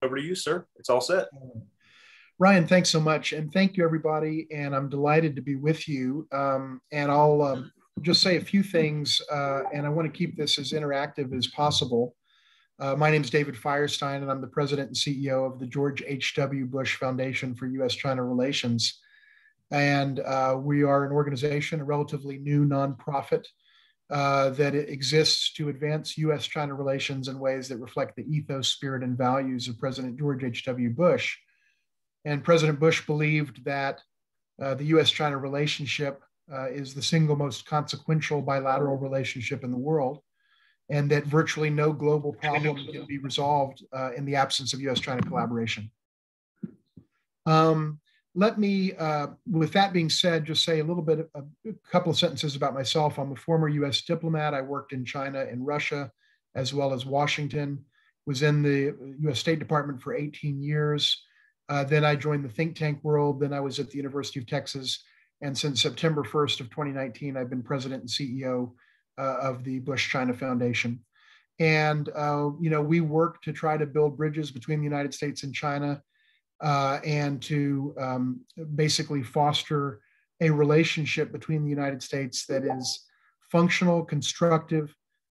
over to you, sir. It's all set. Ryan, thanks so much. And thank you, everybody. And I'm delighted to be with you. And I'll just say a few things, and I want to keep this as interactive as possible. My name is David Firestein, and I'm the president and CEO of the George H.W. Bush Foundation for U.S. China Relations. And we are an organization, a relatively new nonprofit that exists to advance U.S. China relations in ways that reflect the ethos, spirit, and values of President George H.W. Bush. And President Bush believed that the U.S. China relationship is the single most consequential bilateral relationship in the world, and that virtually no global problem can be resolved in the absence of U.S. China collaboration. Let me, with that being said, just say a couple of sentences about myself. I'm a former U.S. diplomat. I worked in China and Russia, as well as Washington, was in the U.S. State Department for 18 years. Then I joined the think tank world. Then I was at the University of Texas. And since September 1st of 2019, I've been president and CEO of the Bush China Foundation. And, we work to try to build bridges between the United States and China and to basically foster a relationship between the United States that is functional, constructive,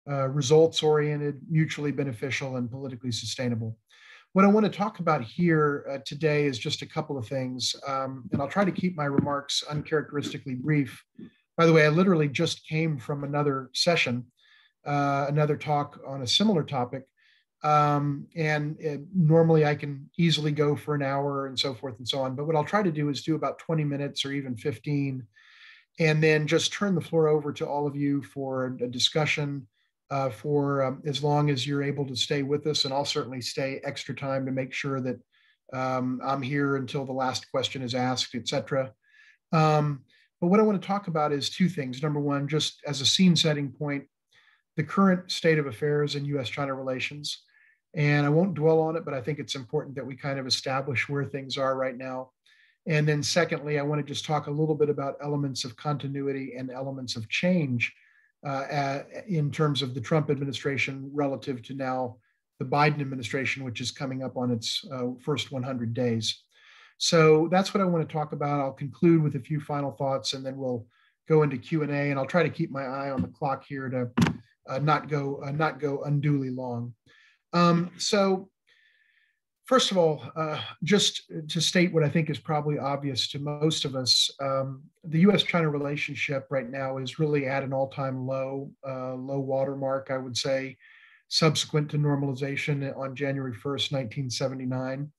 results-oriented, mutually beneficial, and politically sustainable. What I want to talk about here today is just a couple of things, and I'll try to keep my remarks uncharacteristically brief. By the way, I literally just came from another session, another talk on a similar topic, and normally I can easily go for an hour and so forth and so on. But what I'll try to do is do about 20 minutes or even 15, and then just turn the floor over to all of you for a discussion for as long as you're able to stay with us. And I'll certainly stay extra time to make sure that I'm here until the last question is asked, et cetera. But what I want to talk about is two things. Number one, just as a scene setting point, the current state of affairs in U.S. China relations. And I won't dwell on it, but I think it's important that we kind of establish where things are right now. And then secondly, I want to just talk a little bit about elements of continuity and elements of change in terms of the Trump administration relative to now the Biden administration, which is coming up on its first 100 days. So that's what I want to talk about. I'll conclude with a few final thoughts, and then we'll go into Q&A, and I'll try to keep my eye on the clock here to not go unduly long. So first of all, just to state what I think is probably obvious to most of us, the U.S.-China relationship right now is really at an all-time low watermark, I would say, subsequent to normalization on January 1st, 1979.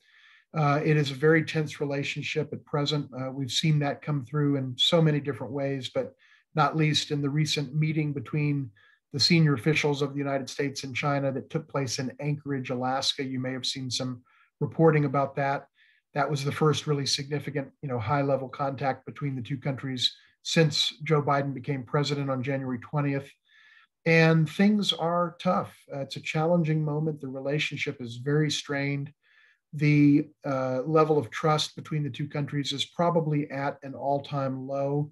It is a very tense relationship at present. We've seen that come through in so many different ways, but not least in the recent meeting between the senior officials of the United States and China that took place in Anchorage, Alaska. You may have seen some reporting about that. That was the first really significant, high-level contact between the two countries since Joe Biden became president on January 20th. And things are tough. It's a challenging moment. The relationship is very strained. The level of trust between the two countries is probably at an all-time low,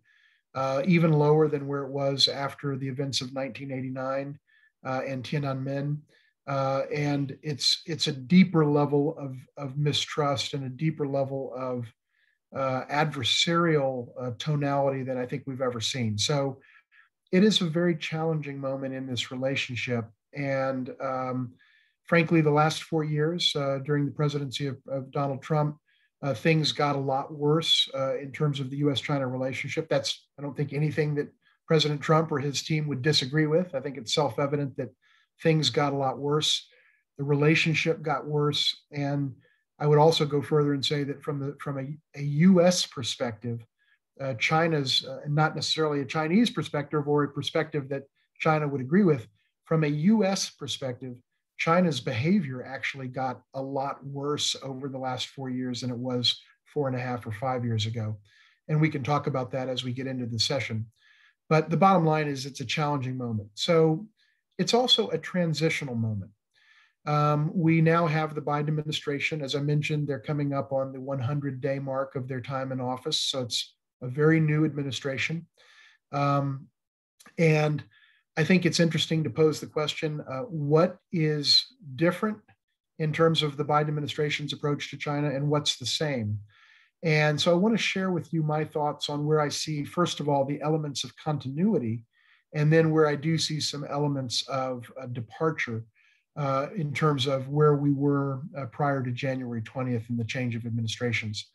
even lower than where it was after the events of 1989 and Tiananmen. And it's a deeper level of mistrust and a deeper level of adversarial tonality than I think we've ever seen. So it is a very challenging moment in this relationship. And frankly, the last 4 years during the presidency of Donald Trump, things got a lot worse in terms of the U.S.-China relationship. That's, I don't think, anything that President Trump or his team would disagree with. I think it's self-evident that things got a lot worse. The relationship got worse. And I would also go further and say that from a U.S. perspective, China's not necessarily a Chinese perspective or a perspective that China would agree with. From a U.S. perspective, China's behavior actually got a lot worse over the last 4 years than it was 4.5 or 5 years ago. And we can talk about that as we get into the session. But the bottom line is it's a challenging moment. So it's also a transitional moment. We now have the Biden administration. As I mentioned, they're coming up on the 100-day mark of their time in office. So it's a very new administration. And I think it's interesting to pose the question, what is different in terms of the Biden administration's approach to China and what's the same. And so I want to share with you my thoughts on where I see, first of all, the elements of continuity, and then where I do see some elements of departure in terms of where we were prior to January 20th and the change of administrations.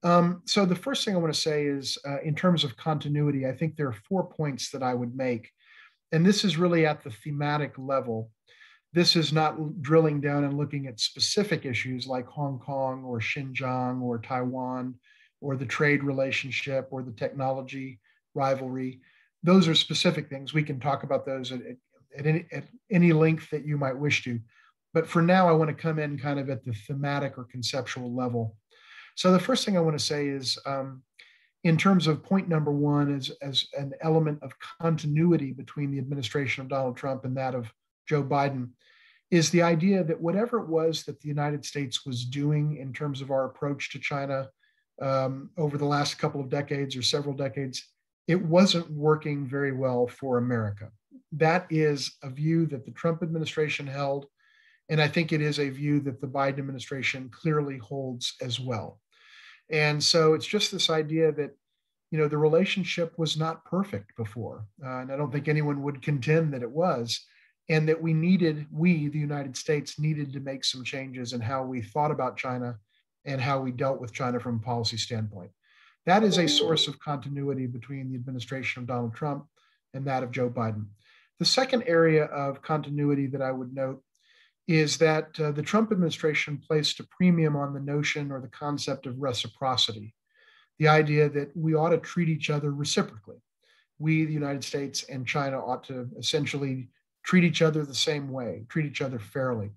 So the first thing I want to say is, in terms of continuity, I think there are 4 points that I would make. And this is really at the thematic level. This is not drilling down and looking at specific issues like Hong Kong or Xinjiang or Taiwan or the trade relationship or the technology rivalry. Those are specific things. We can talk about those at any length that you might wish to. But for now, I want to come in kind of at the thematic or conceptual level. So the first thing I want to say is, in terms of point number one, as an element of continuity between the administration of Donald Trump and that of Joe Biden, is the idea that whatever it was that the United States was doing in terms of our approach to China over the last couple of decades or several decades, it wasn't working very well for America. That is a view that the Trump administration held, and I think it is a view that the Biden administration clearly holds as well. And so it's just this idea that, the relationship was not perfect before. And I don't think anyone would contend that it was, and that we, the United States, needed to make some changes in how we thought about China and how we dealt with China from a policy standpoint. That is a source of continuity between the administration of Donald Trump and that of Joe Biden. The second area of continuity that I would note is that the Trump administration placed a premium on the notion or the concept of reciprocity, the idea that we ought to treat each other reciprocally. We, the United States and China, ought to essentially treat each other the same way, treat each other fairly.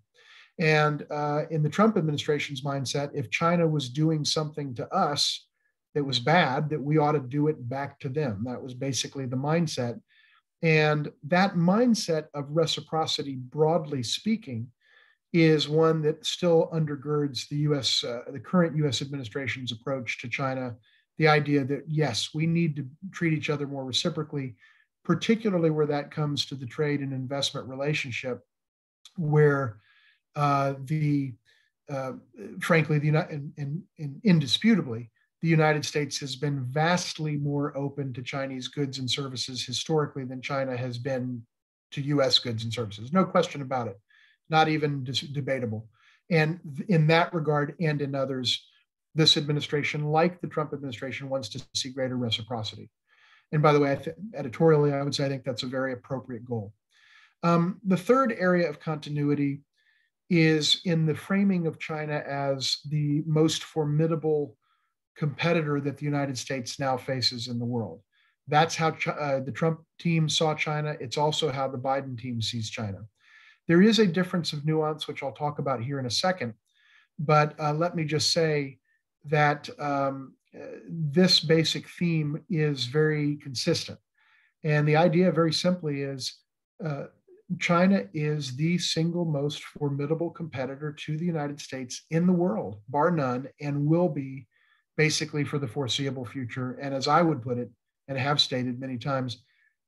And in the Trump administration's mindset, if China was doing something to us that was bad, that we ought to do it back to them. That was basically the mindset. And that mindset of reciprocity, broadly speaking, is one that still undergirds the current U.S. administration's approach to China. The idea that, yes, we need to treat each other more reciprocally, particularly where that comes to the trade and investment relationship, where indisputably, the United States has been vastly more open to Chinese goods and services historically than China has been to U.S. goods and services. No question about it. Not even debatable. And in that regard and in others, this administration, like the Trump administration, wants to see greater reciprocity. And by the way, editorially, I would say I think that's a very appropriate goal. The third area of continuity is in the framing of China as the most formidable competitor that the United States now faces in the world. That's how the Trump team saw China. It's also how the Biden team sees China. There is a difference of nuance, which I'll talk about here in a second, but let me just say that this basic theme is very consistent. And the idea, very simply, is China is the single most formidable competitor to the United States in the world, bar none, and will be basically for the foreseeable future. And as I would put it, and have stated many times,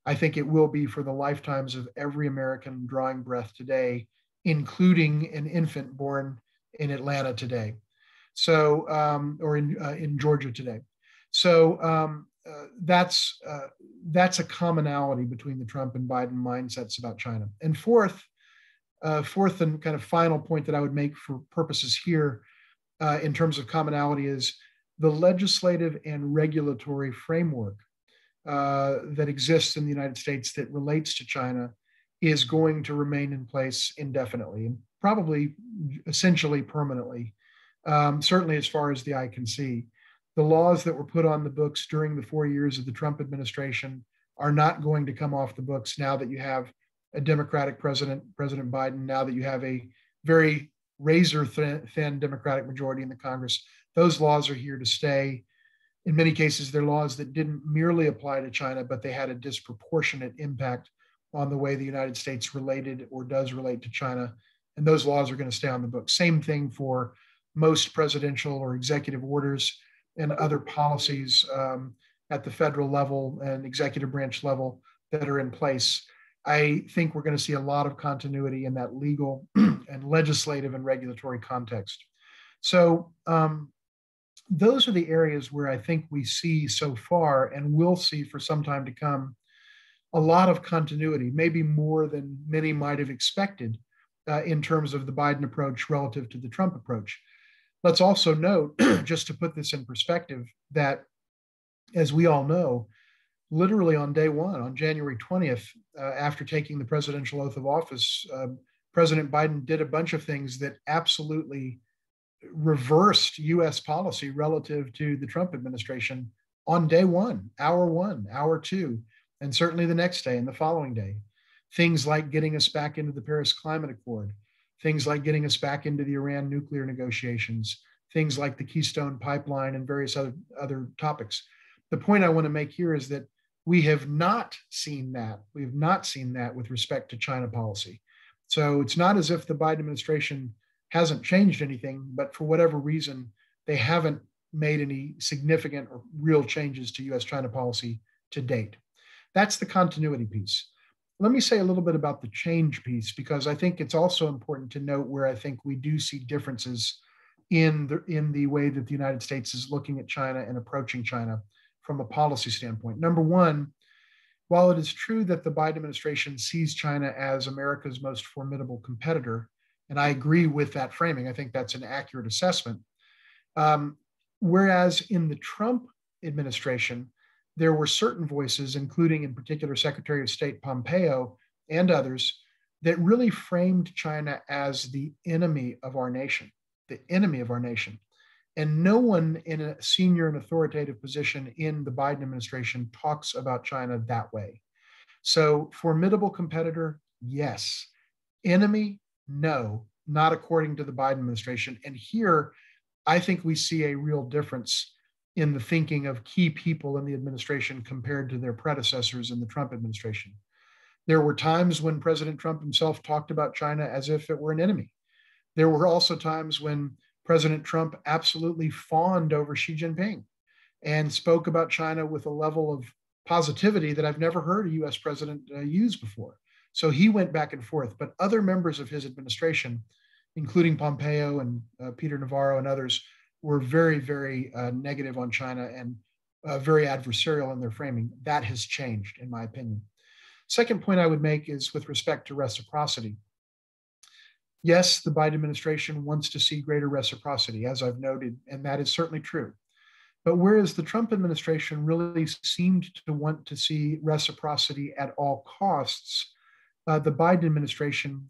I think it will be for the lifetimes of every American drawing breath today, including an infant born in Atlanta today, so or in Georgia today. So that's a commonality between the Trump and Biden mindsets about China. And fourth and kind of final point that I would make for purposes here in terms of commonality is the legislative and regulatory framework that exists in the United States that relates to China is going to remain in place indefinitely and probably essentially permanently, certainly as far as the eye can see. The laws that were put on the books during the 4 years of the Trump administration are not going to come off the books now that you have a Democratic president, President Biden, now that you have a very razor-thin Democratic majority in the Congress. Those laws are here to stay. In many cases, they're laws that didn't merely apply to China, but they had a disproportionate impact on the way the United States related or does relate to China. And those laws are going to stay on the books. Same thing for most presidential or executive orders and other policies at the federal level and executive branch level that are in place. I think we're going to see a lot of continuity in that legal and legislative and regulatory context. So those are the areas where I think we see so far and will see for some time to come a lot of continuity, maybe more than many might have expected in terms of the Biden approach relative to the Trump approach. Let's also note, just to put this in perspective, that as we all know, literally on day one, on January 20th, after taking the presidential oath of office, President Biden did a bunch of things that absolutely reversed US policy relative to the Trump administration on day one, hour two, and certainly the next day and the following day. Things like getting us back into the Paris Climate Accord, things like getting us back into the Iran nuclear negotiations, things like the Keystone Pipeline and various other topics. The point I want to make here is that we have not seen that. We have not seen that with respect to China policy. So it's not as if the Biden administration hasn't changed anything, but for whatever reason, they haven't made any significant or real changes to US China policy to date. That's the continuity piece. Let me say a little bit about the change piece, because I think it's also important to note where I think we do see differences in the way that the United States is looking at China and approaching China from a policy standpoint. Number one, while it is true that the Biden administration sees China as America's most formidable competitor, and I agree with that framing, I think that's an accurate assessment. Whereas in the Trump administration, there were certain voices, including in particular Secretary of State Pompeo and others, that really framed China as the enemy of our nation, the enemy of our nation. And no one in a senior and authoritative position in the Biden administration talks about China that way. So formidable competitor, yes. Enemy, no, not according to the Biden administration. And here, I think we see a real difference in the thinking of key people in the administration compared to their predecessors in the Trump administration. There were times when President Trump himself talked about China as if it were an enemy. There were also times when President Trump absolutely fawned over Xi Jinping and spoke about China with a level of positivity that I've never heard a US president use before. So he went back and forth, but other members of his administration, including Pompeo and Peter Navarro and others, were very, very negative on China and very adversarial in their framing. That has changed, in my opinion. Second point I would make is with respect to reciprocity. Yes, the Biden administration wants to see greater reciprocity, as I've noted, and that is certainly true. But whereas the Trump administration really seemed to want to see reciprocity at all costs, the Biden administration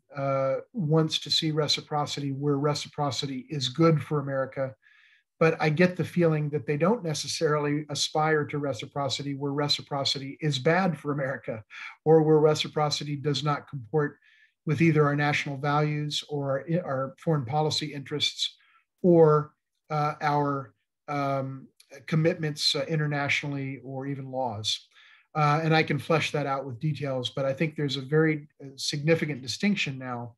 wants to see reciprocity where reciprocity is good for America. But I get the feeling that they don't necessarily aspire to reciprocity where reciprocity is bad for America, or where reciprocity does not comport with either our national values or our foreign policy interests or our commitments internationally or even laws. And I can flesh that out with details, but I think there's a very significant distinction now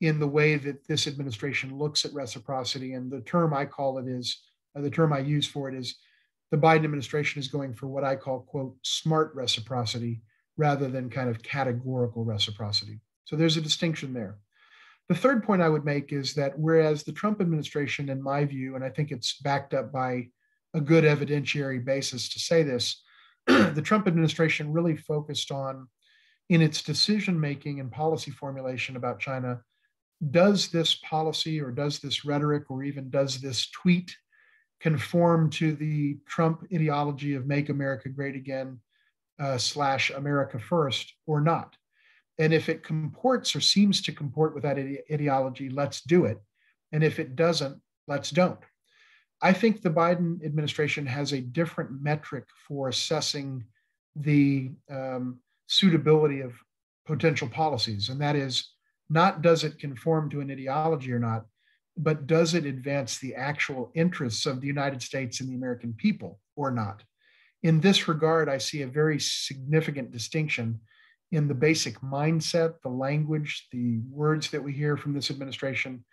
in the way that this administration looks at reciprocity. And the term I call it is, the term I use for it is, the Biden administration is going for what I call, quote, smart reciprocity rather than kind of categorical reciprocity. So there's a distinction there. The third point I would make is that whereas the Trump administration, in my view, and I think it's backed up by a good evidentiary basis to say this, the Trump administration really focused on, in its decision-making and policy formulation about China, does this policy or does this rhetoric or even does this tweet conform to the Trump ideology of Make America Great Again / America First or not? And if it comports or seems to comport with that ideology, let's do it. And if it doesn't, let's don't. I think the Biden administration has a different metric for assessing the suitability of potential policies. And that is not does it conform to an ideology or not, but does it advance the actual interests of the United States and the American people or not? In this regard, I see a very significant distinction in the basic mindset, the language, the words that we hear from this administration.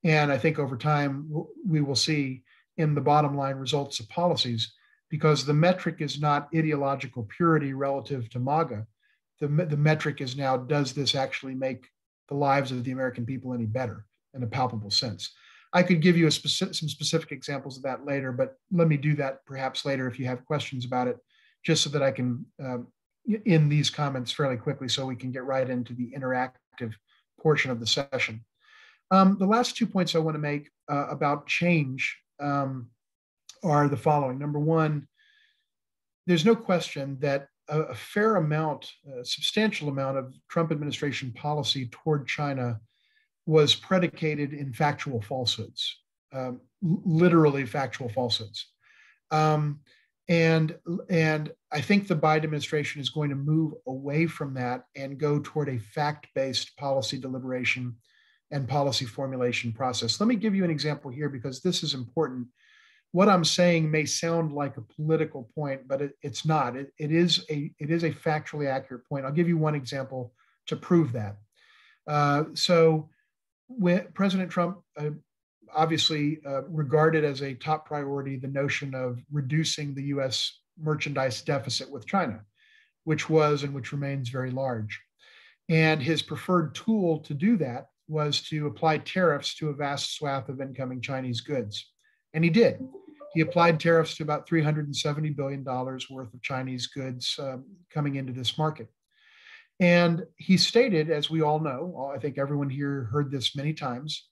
And I think over time, we will see in the bottom line results of policies, because the metric is not ideological purity relative to MAGA, the metric is now, does this actually make the lives of the American people any better in a palpable sense? I could give you some specific examples of that later, but let me do that perhaps later if you have questions about it, just so that I can end these comments fairly quickly so we can get right into the interactive portion of the session. The last 2 points I want to make about change are the following. Number one, there's no question that a fair amount, a substantial amount of Trump administration policy toward China was predicated in factual falsehoods, literally factual falsehoods. And I think the Biden administration is going to move away from that and go toward a fact-based policy deliberation and policy formulation process. Let me give you an example here because this is important. What I'm saying may sound like a political point, but it's not. It is a factually accurate point. I'll give you one example to prove that. So when President Trump obviously regarded as a top priority the notion of reducing the U.S. merchandise deficit with China, which was and which remains very large. And his preferred tool to do that was to apply tariffs to a vast swath of incoming Chinese goods. And he did. He applied tariffs to about $370 billion worth of Chinese goods coming into this market. And he stated, as we all know, I think everyone here heard this many times,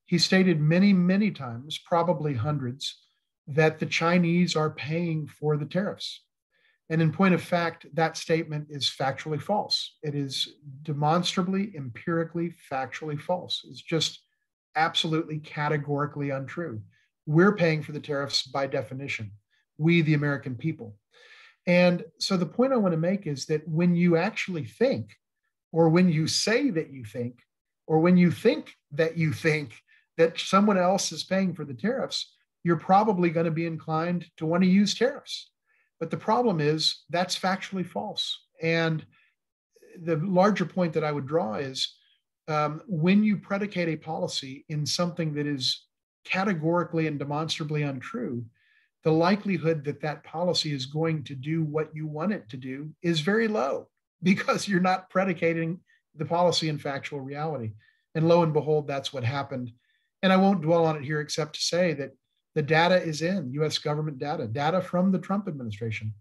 he stated many, many times, probably hundreds, that the Chinese are paying for the tariffs. And in point of fact, that statement is factually false. It is demonstrably, empirically, factually false. It's just absolutely categorically untrue. We're paying for the tariffs by definition, we, the American people. And so the point I want to make is that when you actually think, or when you say that you think, or when you think that someone else is paying for the tariffs, you're probably going to be inclined to want to use tariffs. But the problem is that's factually false. And the larger point that I would draw is when you predicate a policy in something that is categorically and demonstrably untrue, the likelihood that that policy is going to do what you want it to do is very low because you're not predicating the policy in factual reality. And lo and behold, that's what happened. And I won't dwell on it here except to say that the data is in, US government data from the Trump administration.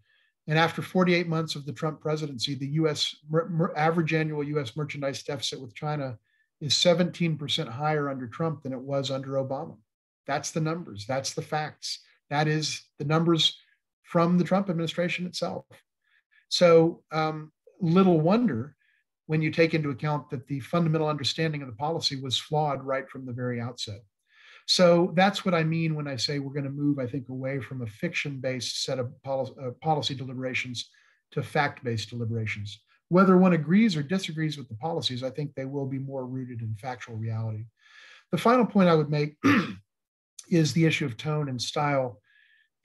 And after 48 months of the Trump presidency, the US average annual US merchandise deficit with China is 17% higher under Trump than it was under Obama. That's the numbers, that's the facts. That is the numbers from the Trump administration itself. So little wonder when you take into account that the fundamental understanding of the policy was flawed right from the very outset. So that's what I mean when I say we're going to move, I think, away from a fiction-based set of policy deliberations to fact-based deliberations. Whether one agrees or disagrees with the policies, I think they will be more rooted in factual reality. The final point I would make is the issue of tone and style.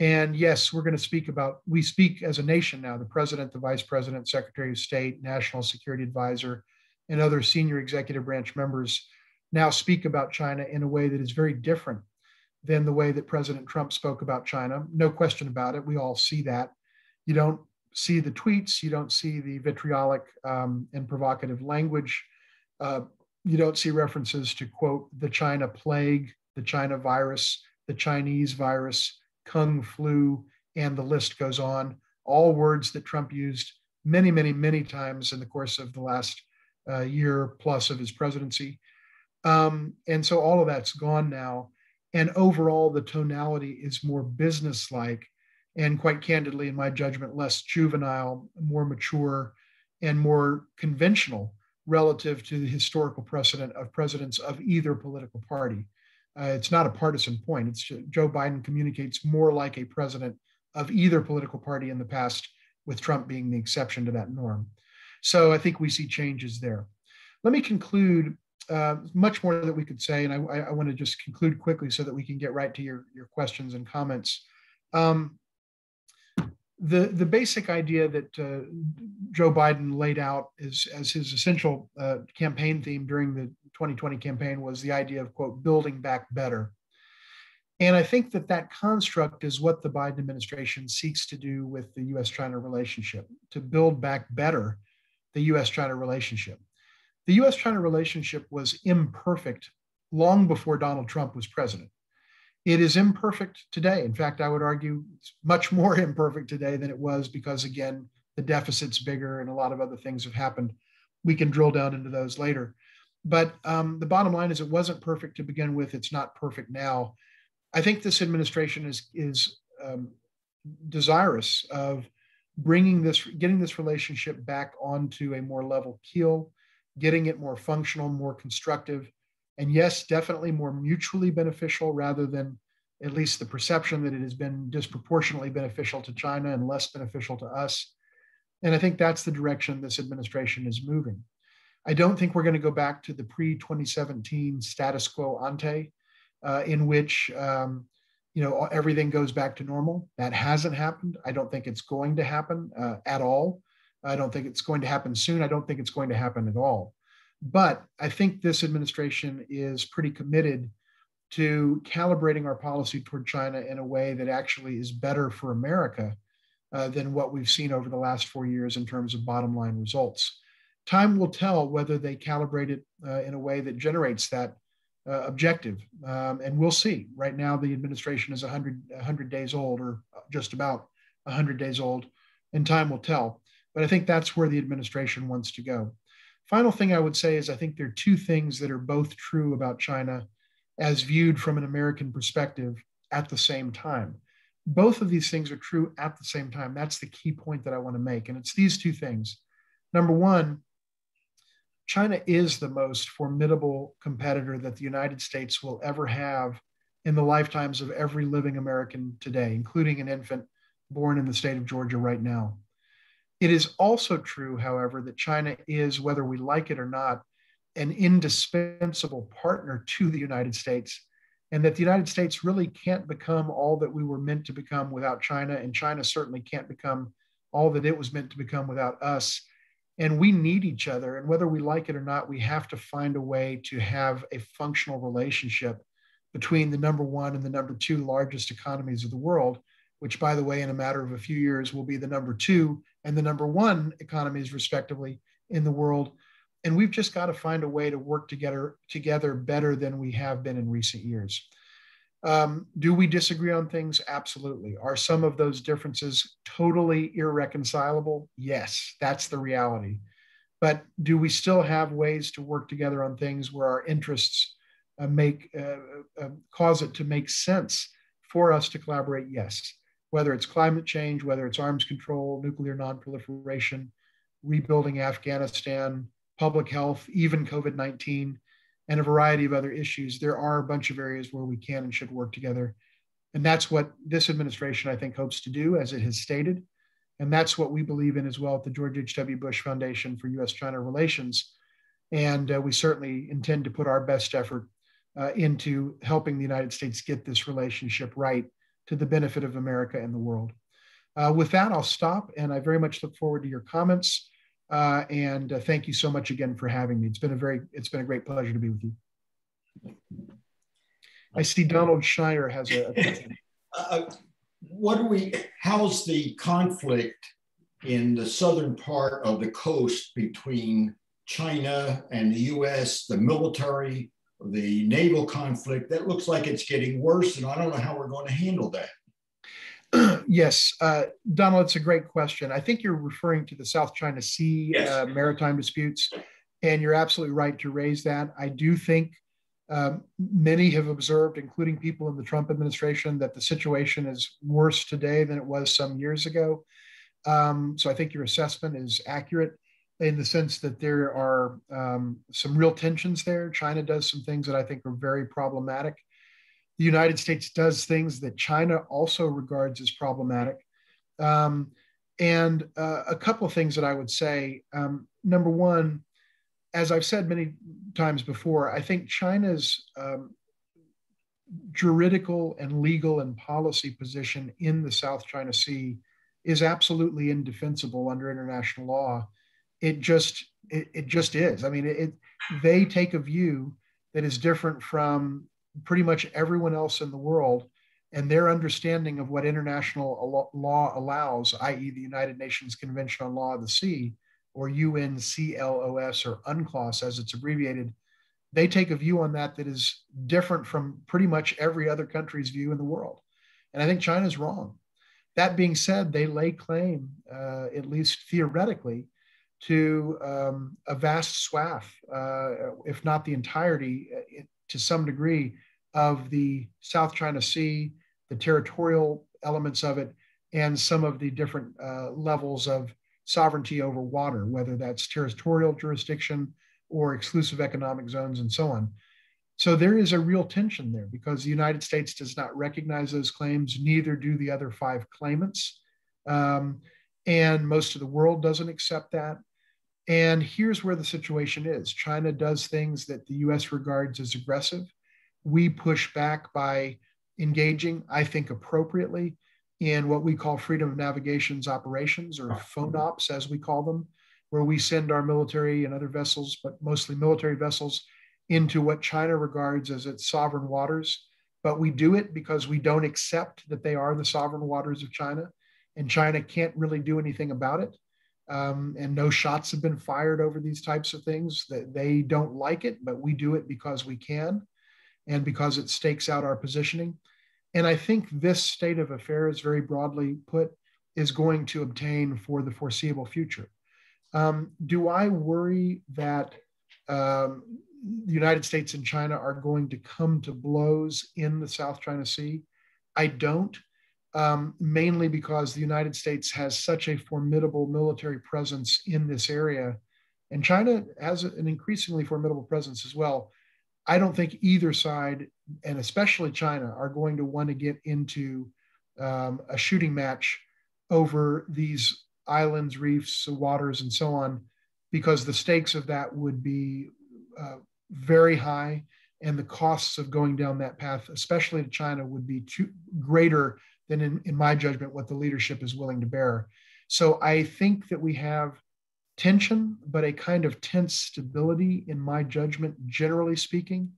And yes, we're going to speak about, we speak as a nation now, the president, the vice president, secretary of state, national security advisor, and other senior executive branch members now speak about China in a way that is very different than the way that President Trump spoke about China. No question about it. We all see that. You don't see the tweets. You don't see the vitriolic and provocative language. You don't see references to, quote, the China plague, the China virus, the Chinese virus, Kung flu, and the list goes on. All words that Trump used many, many, many times in the course of the last year plus of his presidency. And so all of that's gone now. And overall, the tonality is more businesslike and, quite candidly, in my judgment, less juvenile, more mature, and more conventional relative to the historical precedent of presidents of either political party. It's not a partisan point. It's Joe Biden communicates more like a president of either political party in the past, with Trump being the exception to that norm. So I think we see changes there. Let me conclude. Much more that we could say, and I want to just conclude quickly so that we can get right to your questions and comments. The basic idea that Joe Biden laid out as his essential campaign theme during the 2020 campaign was the idea of, quote, building back better. And I think that that construct is what the Biden administration seeks to do with the U.S. China relationship, to build back better the U.S. China relationship. The U.S. China relationship was imperfect long before Donald Trump was president. It is imperfect today. In fact, I would argue it's much more imperfect today than it was because, again, the deficit's bigger and a lot of other things have happened. We can drill down into those later. But the bottom line is it wasn't perfect to begin with. It's not perfect now. I think this administration is desirous of getting this relationship back onto a more level keel, getting it more functional, more constructive, and yes, definitely more mutually beneficial rather than at least the perception that it has been disproportionately beneficial to China and less beneficial to us. And I think that's the direction this administration is moving. I don't think we're going to go back to the pre-2017 status quo ante, in which everything goes back to normal. That hasn't happened. I don't think it's going to happen at all. I don't think it's going to happen soon. I don't think it's going to happen at all. But I think this administration is pretty committed to calibrating our policy toward China in a way that actually is better for America than what we've seen over the last 4 years in terms of bottom line results. Time will tell whether they calibrate it in a way that generates that objective. And we'll see. Right now, the administration is 100 days old, or just about 100 days old, and time will tell. But I think that's where the administration wants to go. Final thing I would say is I think there are two things that are both true about China as viewed from an American perspective at the same time. Both of these things are true at the same time. That's the key point that I want to make. And it's these two things. Number one, China is the most formidable competitor that the United States will ever have in the lifetimes of every living American today, including an infant born in the state of Georgia right now. It is also true, however, that China is, whether we like it or not, an indispensable partner to the United States, and that the United States really can't become all that we were meant to become without China, and China certainly can't become all that it was meant to become without us. And we need each other, and whether we like it or not, we have to find a way to have a functional relationship between the number one and the number two largest economies of the world, which, by the way, in a matter of a few years will be the number two and the number one economies, respectively, in the world. And we've just got to find a way to work together better than we have been in recent years. Do we disagree on things? Absolutely. Are some of those differences totally irreconcilable? Yes, that's the reality. But do we still have ways to work together on things where our interests cause it to make sense for us to collaborate? Yes. Whether it's climate change, whether it's arms control, nuclear nonproliferation, rebuilding Afghanistan, public health, even COVID-19, and a variety of other issues, there are a bunch of areas where we can and should work together. And that's what this administration, I think, hopes to do, as it has stated. And that's what we believe in as well at the George H.W. Bush Foundation for U.S. China Relations. And we certainly intend to put our best effort into helping the United States get this relationship right to the benefit of America and the world. With that, I'll stop, and I very much look forward to your comments. And thank you so much again for having me. It's been a great pleasure to be with you. I see Donald Schneider has a question. How's the conflict in the southern part of the coast between China and the U.S., the military, the naval conflict? That looks like it's getting worse, and I don't know how we're going to handle that. Yes, Donald, it's a great question. I think you're referring to the South China Sea yes. Maritime disputes, and you're absolutely right to raise that. I do think many have observed, including people in the Trump administration, that the situation is worse today than it was some years ago. So I think your assessment is accurate in the sense that there are some real tensions there. China does some things that I think are very problematic. The United States does things that China also regards as problematic. And a couple of things that I would say. Number one, as I've said many times before, I think China's juridical and legal and policy position in the South China Sea is absolutely indefensible under international law. It just is. I mean, they take a view that is different from pretty much everyone else in the world, and their understanding of what international law allows, i.e. the United Nations Convention on Law of the Sea, or UNCLOS, or UNCLOS as it's abbreviated, they take a view on that that is different from pretty much every other country's view in the world. And I think China's wrong. That being said, they lay claim, at least theoretically, to a vast swath, if not the entirety, to some degree, of the South China Sea, the territorial elements of it, and some of the different levels of sovereignty over water, whether that's territorial jurisdiction or exclusive economic zones and so on. So there is a real tension there because the United States does not recognize those claims, neither do the other five claimants. And most of the world doesn't accept that. And here's where the situation is. China does things that the US regards as aggressive. We push back by engaging, I think appropriately, in what we call freedom of navigation's operations, or FONOPs as we call them, where we send our military and other vessels, but mostly military vessels, into what China regards as its sovereign waters. But we do it because we don't accept that they are the sovereign waters of China, and China can't really do anything about it. And no shots have been fired over these types of things. They don't like it, but we do it because we can and because it stakes out our positioning. And I think this state of affairs, very broadly put, is going to obtain for the foreseeable future. Do I worry that the United States and China are going to come to blows in the South China Sea? I don't, mainly because the United States has such a formidable military presence in this area, and China has an increasingly formidable presence as well. I don't think either side, and especially China, are going to want to get into a shooting match over these islands, reefs, waters, and so on, because the stakes of that would be very high, and the costs of going down that path, especially to China, would be greater than, in my judgment, what the leadership is willing to bear. So I think that we have tension, but a kind of tense stability, in my judgment, generally speaking.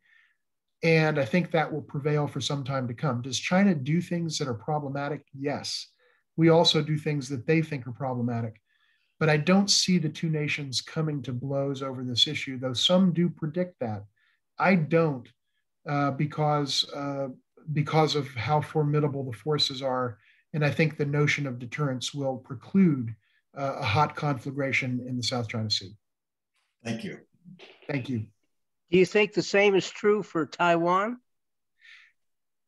And I think that will prevail for some time to come. Does China do things that are problematic? Yes. We also do things that they think are problematic. But I don't see the two nations coming to blows over this issue, though some do predict that. I don't, because of how formidable the forces are. And I think the notion of deterrence will preclude a hot conflagration in the South China Sea. Thank you. Thank you. Do you think the same is true for Taiwan?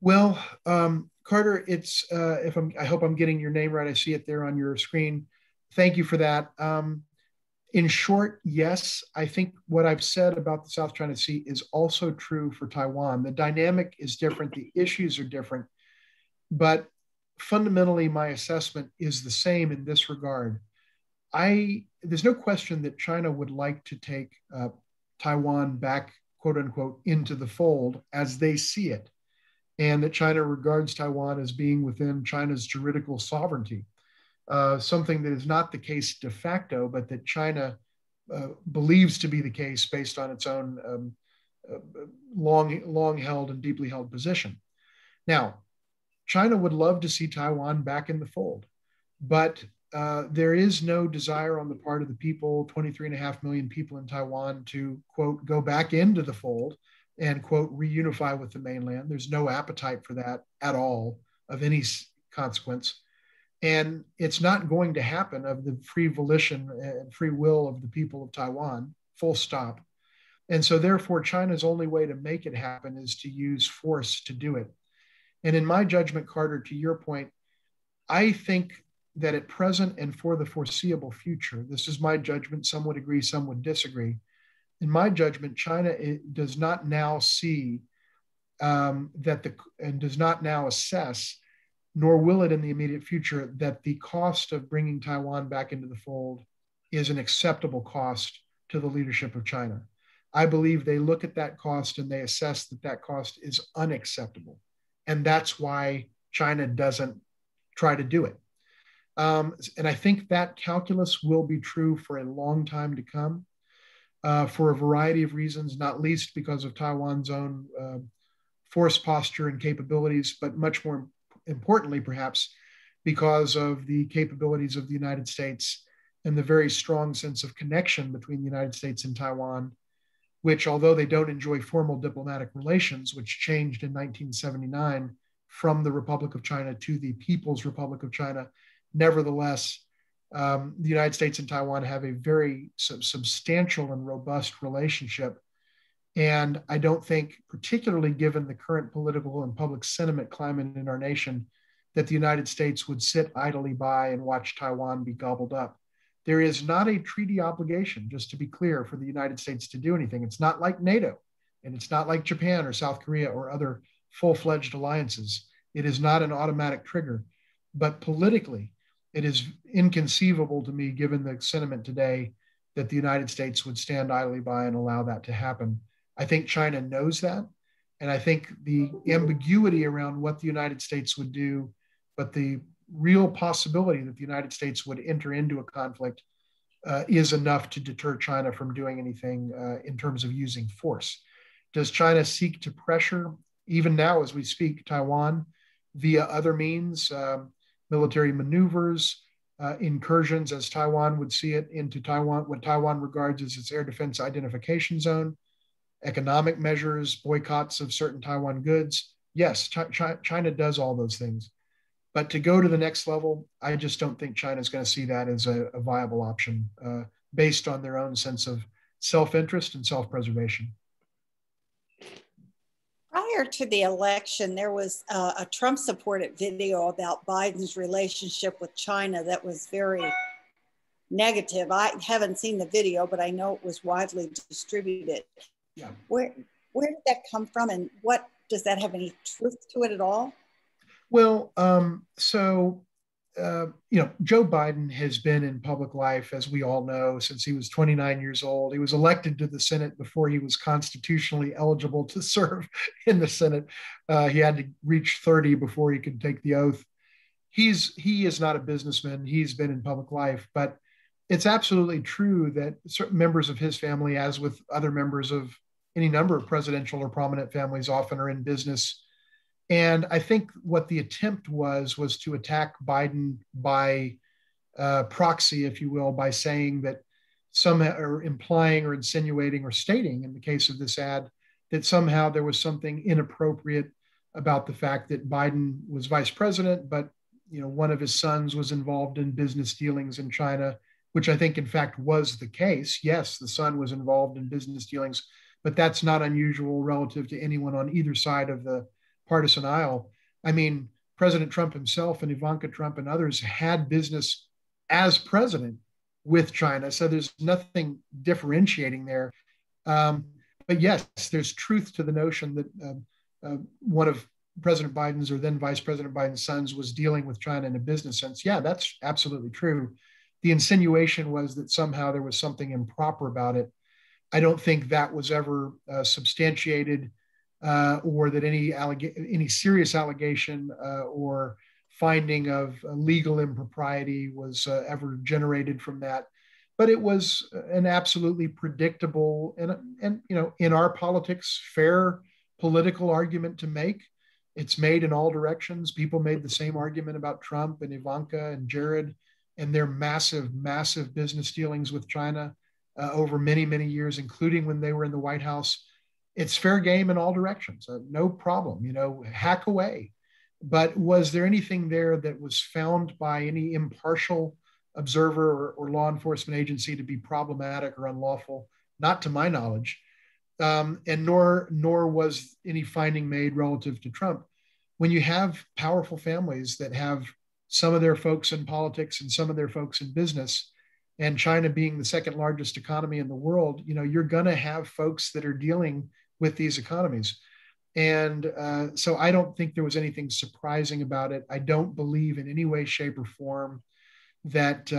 Well, Carter, it's I hope I'm getting your name right. I see it there on your screen. Thank you for that. In short, yes, I think what I've said about the South China Sea is also true for Taiwan. The dynamic is different, the issues are different, but fundamentally, my assessment is the same in this regard. There's no question that China would like to take Taiwan back, quote unquote, into the fold as they see it, and that China regards Taiwan as being within China's juridical sovereignty, something that is not the case de facto, but that China believes to be the case based on its own long held and deeply held position. Now, China would love to see Taiwan back in the fold, but there is no desire on the part of the people, 23.5 million people in Taiwan, to, quote, go back into the fold and, quote, reunify with the mainland. There's no appetite for that at all of any consequence. And it's not going to happen of the free volition and free will of the people of Taiwan, full stop. And so therefore, China's only way to make it happen is to use force to do it. And in my judgment, Carter, to your point, I think that at present and for the foreseeable future, this is my judgment, some would agree, some would disagree. In my judgment, China does not now see and does not now assess, nor will it in the immediate future, that the cost of bringing Taiwan back into the fold is an acceptable cost to the leadership of China. I believe they look at that cost and they assess that that cost is unacceptable. And that's why China doesn't try to do it. And I think that calculus will be true for a long time to come, for a variety of reasons, not least because of Taiwan's own force posture and capabilities, but much more importantly, perhaps, because of the capabilities of the United States and the very strong sense of connection between the United States and Taiwan, which, although they don't enjoy formal diplomatic relations, which changed in 1979 from the Republic of China to the People's Republic of China, nevertheless, the United States and Taiwan have a very substantial and robust relationship. And I don't think, particularly given the current political and public sentiment climate in our nation, that the United States would sit idly by and watch Taiwan be gobbled up. There is not a treaty obligation, just to be clear, for the United States to do anything. It's not like NATO, and it's not like Japan or South Korea or other full-fledged alliances. It is not an automatic trigger. But politically, it is inconceivable to me, given the sentiment today, that the United States would stand idly by and allow that to happen. I think China knows that. And I think the ambiguity around what the United States would do, but the real possibility that the United States would enter into a conflict is enough to deter China from doing anything in terms of using force. Does China seek to pressure, even now as we speak, Taiwan via other means, military maneuvers, incursions, as Taiwan would see it, into Taiwan, what Taiwan regards as its air defense identification zone, economic measures, boycotts of certain Taiwan goods? Yes, China does all those things. But to go to the next level, I just don't think China is going to see that as a viable option based on their own sense of self-interest and self-preservation. Prior to the election, there was a Trump-supported video about Biden's relationship with China that was very negative. I haven't seen the video, but I know it was widely distributed. Yeah. Where did that come from, and what does that have any truth to it at all? Well, Joe Biden has been in public life, as we all know, since he was 29 years old. He was elected to the Senate before he was constitutionally eligible to serve in the Senate. He had to reach 30 before he could take the oath. He is not a businessman. He's been in public life, but it's absolutely true that certain members of his family, as with other members of any number of presidential or prominent families, often are in business. And I think what the attempt was to attack Biden by proxy, if you will, by saying that some are implying or insinuating or stating, in the case of this ad, that somehow there was something inappropriate about the fact that Biden was vice president, but one of his sons was involved in business dealings in China, which I think in fact was the case. Yes, the son was involved in business dealings, but that's not unusual relative to anyone on either side of the partisan aisle. I mean, President Trump himself and Ivanka Trump and others had business as president with China. So there's nothing differentiating there. But yes, there's truth to the notion that one of President Biden's, or then Vice President Biden's sons, was dealing with China in a business sense. Yeah, that's absolutely true. The insinuation was that somehow there was something improper about it. I don't think that was ever substantiated, or that any serious allegation or finding of legal impropriety was ever generated from that. But it was an absolutely predictable and in our politics, fair political argument to make. It's made in all directions. People made the same argument about Trump and Ivanka and Jared and their massive, massive business dealings with China over many, many years, including when they were in the White House. It's fair game in all directions. No problem, hack away. But was there anything there that was found by any impartial observer or law enforcement agency to be problematic or unlawful? Not to my knowledge. And nor was any finding made relative to Trump. When you have powerful families that have some of their folks in politics and some of their folks in business, and China being the second largest economy in the world, you're going to have folks that are dealing with these economies. And so I don't think there was anything surprising about it. I don't believe in any way, shape, or form that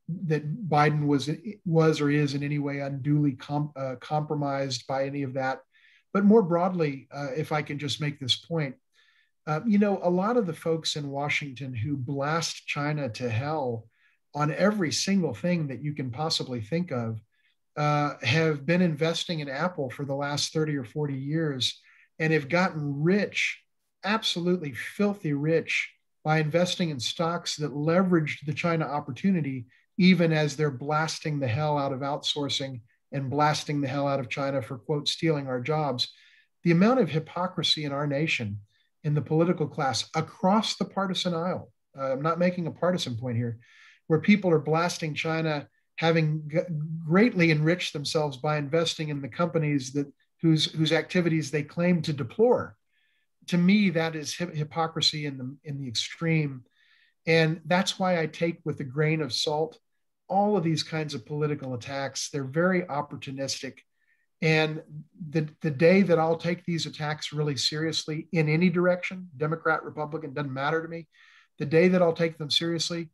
that Biden was or is in any way unduly compromised by any of that. But more broadly, if I can just make this point, a lot of the folks in Washington who blast China to hell on every single thing that you can possibly think of have been investing in Apple for the last 30 or 40 years and have gotten rich, absolutely filthy rich, by investing in stocks that leveraged the China opportunity even as they're blasting the hell out of outsourcing and blasting the hell out of China for, quote, stealing our jobs. The amount of hypocrisy in our nation, in the political class, across the partisan aisle, I'm not making a partisan point here, where people are blasting China, having greatly enriched themselves by investing in the companies that whose activities they claim to deplore. To me, that is hypocrisy in the extreme. And that's why I take with a grain of salt all of these kinds of political attacks. They're very opportunistic. And the day that I'll take these attacks really seriously in any direction, Democrat, Republican, doesn't matter to me, the day that I'll take them seriously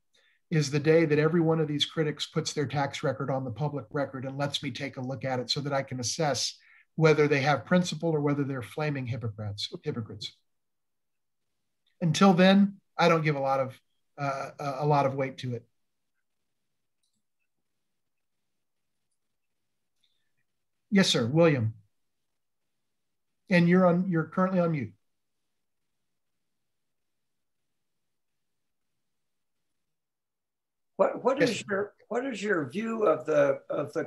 is the day that every one of these critics puts their tax record on the public record and lets me take a look at it so that I can assess whether they have principle or whether they're flaming hypocrites. Until then, I don't give a lot of weight to it. Yes, sir, William. And you're currently on mute. What is your view of the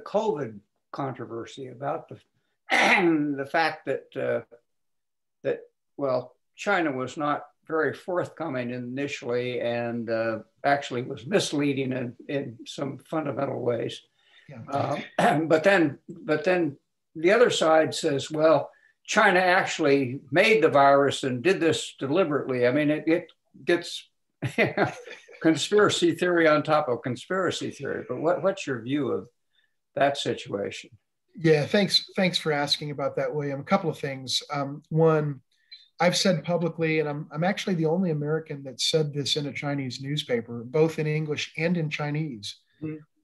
COVID controversy about the fact that well, China was not very forthcoming initially and actually was misleading in some fundamental ways. Yeah. But then the other side says, well, China actually made the virus and did this deliberately. I mean, it gets conspiracy theory on top of conspiracy theory. But what's your view of that situation? Yeah, thanks for asking about that, William. A couple of things. One, I've said publicly, and I'm actually the only American that said this in a Chinese newspaper, both in English and in Chinese,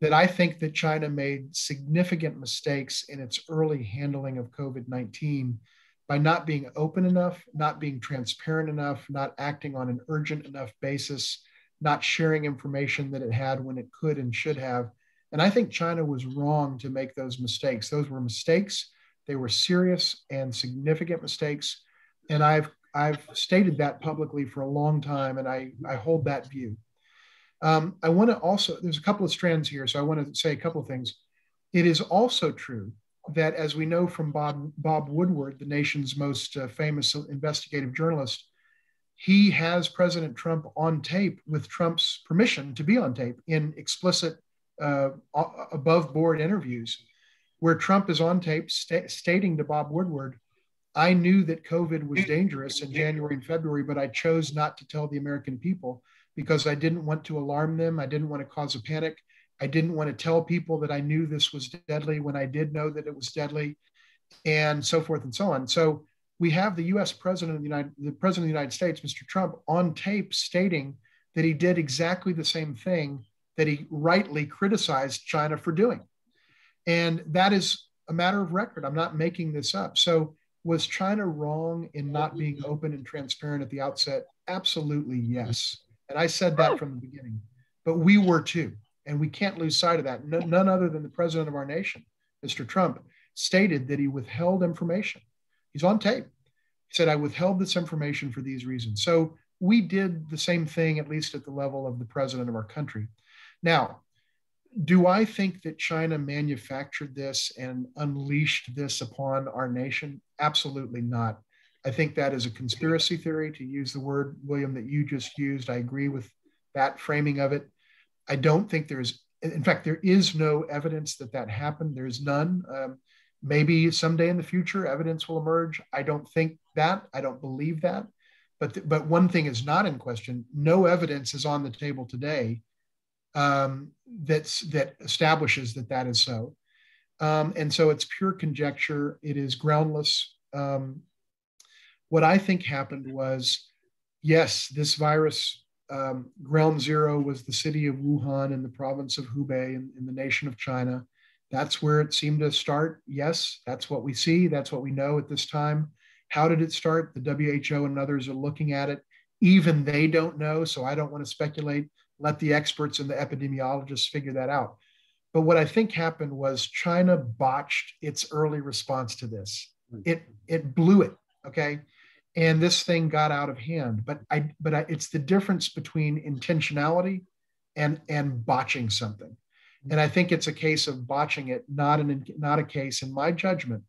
that I think that China made significant mistakes in its early handling of COVID-19 by not being open enough, not being transparent enough, not acting on an urgent enough basis, not sharing information that it had when it could and should have. And I think China was wrong to make those mistakes. Those were mistakes. They were serious and significant mistakes. And I've stated that publicly for a long time, and I hold that view. I want to also, there's a couple of strands here, so I want to say a couple of things. It is also true that, as we know from Bob Woodward, the nation's most famous investigative journalist, he has President Trump on tape with Trump's permission to be on tape in explicit above board interviews where Trump is on tape stating to Bob Woodward, I knew that COVID was dangerous in January and February, but I chose not to tell the American people because I didn't want to alarm them. I didn't want to cause a panic. I didn't want to tell people that I knew this was deadly when I did know that it was deadly, and so forth and so on. So we have the U.S. President of the United States, Mr. Trump, on tape stating that he did exactly the same thing that he rightly criticized China for doing. And that is a matter of record. I'm not making this up. So was China wrong in not being open and transparent at the outset? Absolutely, yes. And I said that from the beginning. But we were too. And we can't lose sight of that. None other than the president of our nation, Mr. Trump, stated that he withheld information. He's on tape. He said, I withheld this information for these reasons. So we did the same thing, at least at the level of the president of our country. Now, do I think that China manufactured this and unleashed this upon our nation? Absolutely not. I think that is a conspiracy theory, to use the word, William, that you just used. I agree with that framing of it. I don't think in fact, there is no evidence that that happened. There's none. Maybe someday in the future, evidence will emerge. I don't think that. I don't believe that. But one thing is not in question. No evidence is on the table today that establishes that is so. And so it's pure conjecture. It is groundless. What I think happened was, yes, this virus, ground zero was the city of Wuhan in the province of Hubei in the nation of China. That's where it seemed to start. Yes, that's what we see. That's what we know at this time. How did it start? The WHO and others are looking at it. Even they don't know, so I don't want to speculate. Let the experts and the epidemiologists figure that out. But what I think happened was China botched its early response to this. It blew it, okay? And this thing got out of hand. But it's the difference between intentionality and botching something. And I think it's a case of botching it, not a case, in my judgment,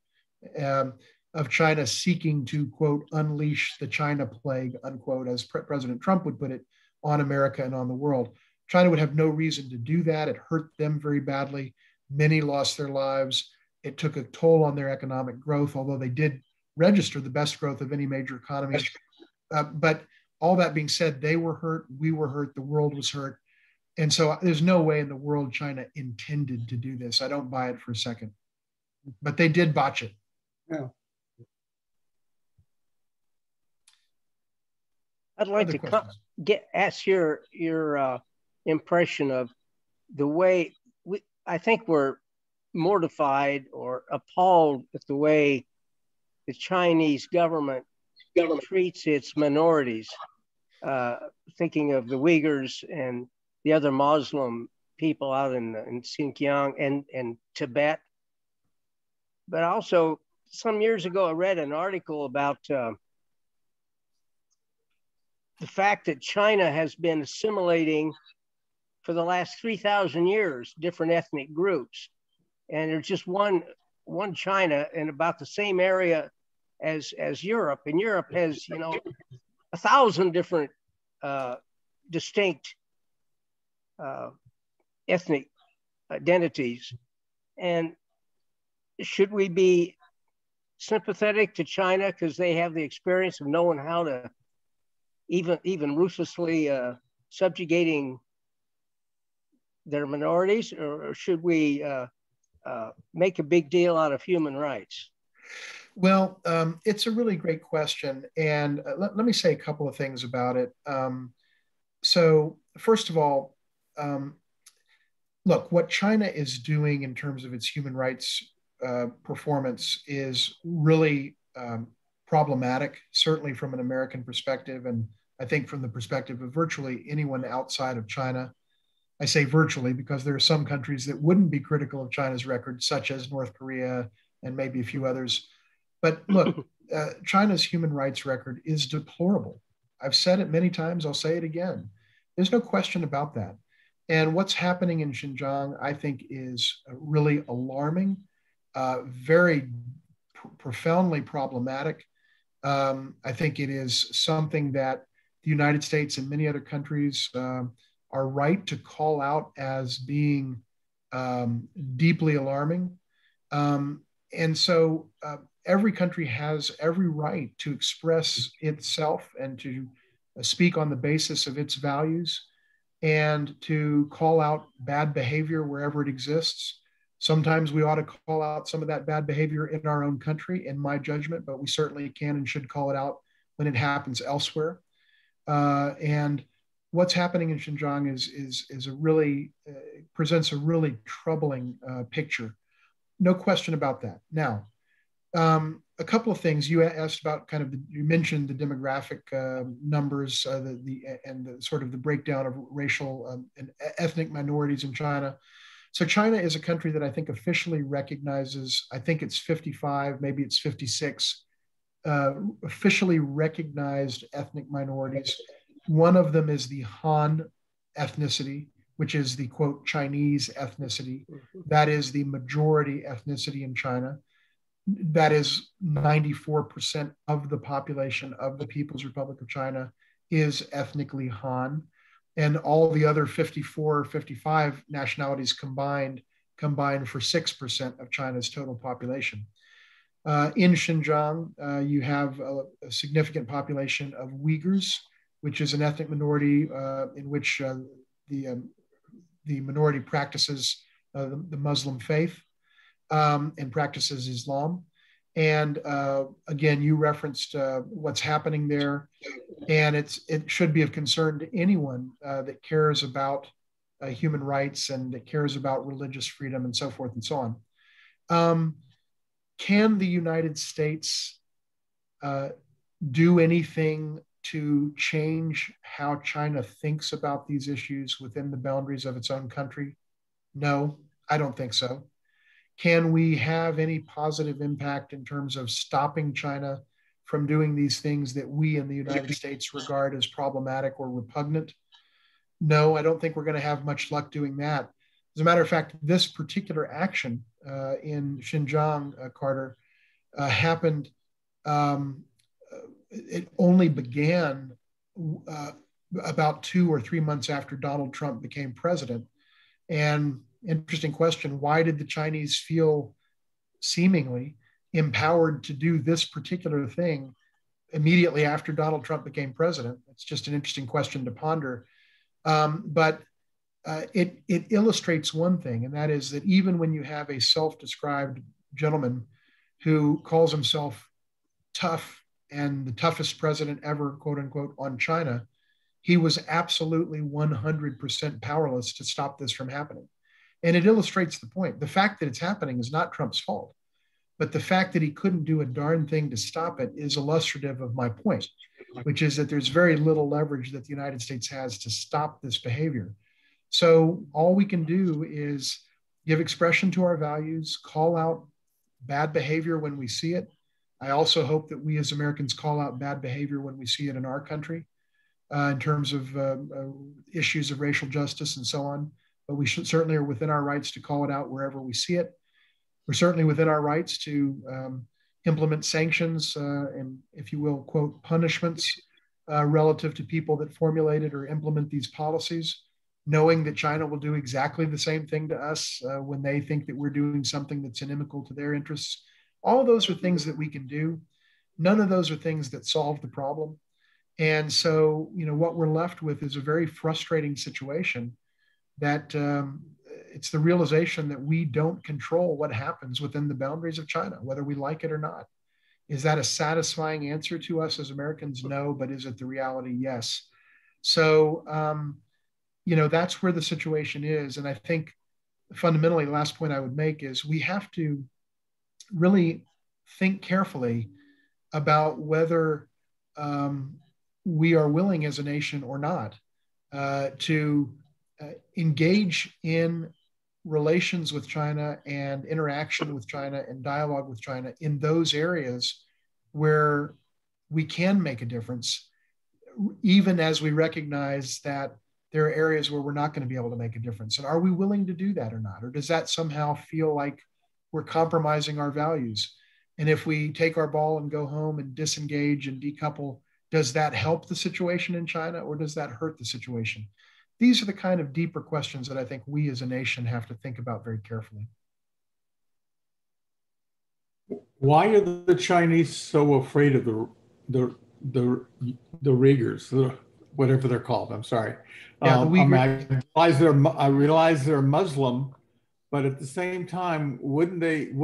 of China seeking to, quote, unleash the China plague, unquote, as President Trump would put it, on America and on the world. China would have no reason to do that. It hurt them very badly. Many lost their lives. It took a toll on their economic growth, although they did register the best growth of any major economy. But all that being said, they were hurt, we were hurt, the world was hurt. And so there's no way in the world China intended to do this. I don't buy it for a second. But they did botch it. Yeah. I'd like to ask your impression of the way I think we're mortified or appalled at the way the Chinese government treats its minorities, thinking of the Uyghurs and the other Muslim people out in Xinjiang and Tibet. But also, some years ago, I read an article about the fact that China has been assimilating for the last 3,000 years different ethnic groups. And there's just one China in about the same area as Europe. And Europe has, 1,000 different distinct ethnic identities. And should we be sympathetic to China because they have the experience of knowing how to even ruthlessly subjugating their minorities, or should we make a big deal out of human rights? Well, it's a really great question. And let me say a couple of things about it. So first of all, look, what China is doing in terms of its human rights performance is really problematic, certainly from an American perspective, and I think from the perspective of virtually anyone outside of China. I say virtually because there are some countries that wouldn't be critical of China's record, such as North Korea and maybe a few others. But look, China's human rights record is deplorable. I've said it many times, I'll say it again. There's no question about that. And what's happening in Xinjiang, I think, is really alarming, very profoundly problematic. I think it is something that the United States and many other countries are right to call out as being deeply alarming. And so every country has every right to express itself and to speak on the basis of its values and to call out bad behavior wherever it exists. Sometimes we ought to call out some of that bad behavior in our own country, in my judgment, but we certainly can and should call it out when it happens elsewhere. And what's happening in Xinjiang is a really presents a really troubling picture. No question about that. Now, a couple of things you asked about. You mentioned the demographic numbers, and the sort of the breakdown of racial and ethnic minorities in China. So China is a country that I think officially recognizes, I think it's 55, maybe it's 56, officially recognized ethnic minorities. One of them is the Han ethnicity, which is the, quote, Chinese ethnicity. That is the majority ethnicity in China. That is 94% of the population of the People's Republic of China is ethnically Han. And all the other 54 or 55 nationalities combined for 6% of China's total population. In Xinjiang, you have a significant population of Uyghurs, which is an ethnic minority in which the minority practices the Muslim faith and practices Islam. And again, you referenced what's happening there, and it should be of concern to anyone that cares about human rights and that cares about religious freedom and so forth and so on. Can the United States do anything to change how China thinks about these issues within the boundaries of its own country? No, I don't think so. Can we have any positive impact in terms of stopping China from doing these things that we in the United States regard as problematic or repugnant? no, I don't think we're going to have much luck doing that. As a matter of fact, this particular action in Xinjiang, Carter, happened. It only began about 2 or 3 months after Donald Trump became president. And interesting question, why did the Chinese feel seemingly empowered to do this particular thing immediately after Donald Trump became president? It's just an interesting question to ponder. But it illustrates one thing, and that is that even when you have a self-described gentleman who calls himself tough and the toughest president ever, quote unquote, on China, he was absolutely 100% powerless to stop this from happening. And it illustrates the point. The fact that it's happening is not Trump's fault, but the fact that he couldn't do a darn thing to stop it is illustrative of my point, which is that there's very little leverage that the United States has to stop this behavior. So all we can do is give expression to our values, call out bad behavior when we see it. I also hope that we as Americans call out bad behavior when we see it in our country in terms of issues of racial justice and so on. But we certainly are within our rights to call it out wherever we see it. We're certainly within our rights to implement sanctions and, if you will, quote, punishments relative to people that formulated or implement these policies, knowing that China will do exactly the same thing to us when they think that we're doing something that's inimical to their interests. All of those are things that we can do. None of those are things that solve the problem. And so, what we're left with is a very frustrating situation that it's the realization that we don't control what happens within the boundaries of China, whether we like it or not. Is that a satisfying answer to us as Americans? No, but is it the reality? Yes. So, that's where the situation is. And I think fundamentally, the last point I would make is we have to really think carefully about whether we are willing as a nation or not to engage in relations with China and interaction with China and dialogue with China in those areas where we can make a difference, even as we recognize that there are areas where we're not going to be able to make a difference. And are we willing to do that or not? Or does that somehow feel like we're compromising our values? And if we take our ball and go home and disengage and decouple, does that help the situation in China or does that hurt the situation? These are the kind of deeper questions that I think we as a nation have to think about very carefully. Why are the Chinese so afraid of the Uyghurs, whatever they're called? I'm sorry. Yeah, the Uyghurs. I realize they're Muslim, but at the same time, wouldn't it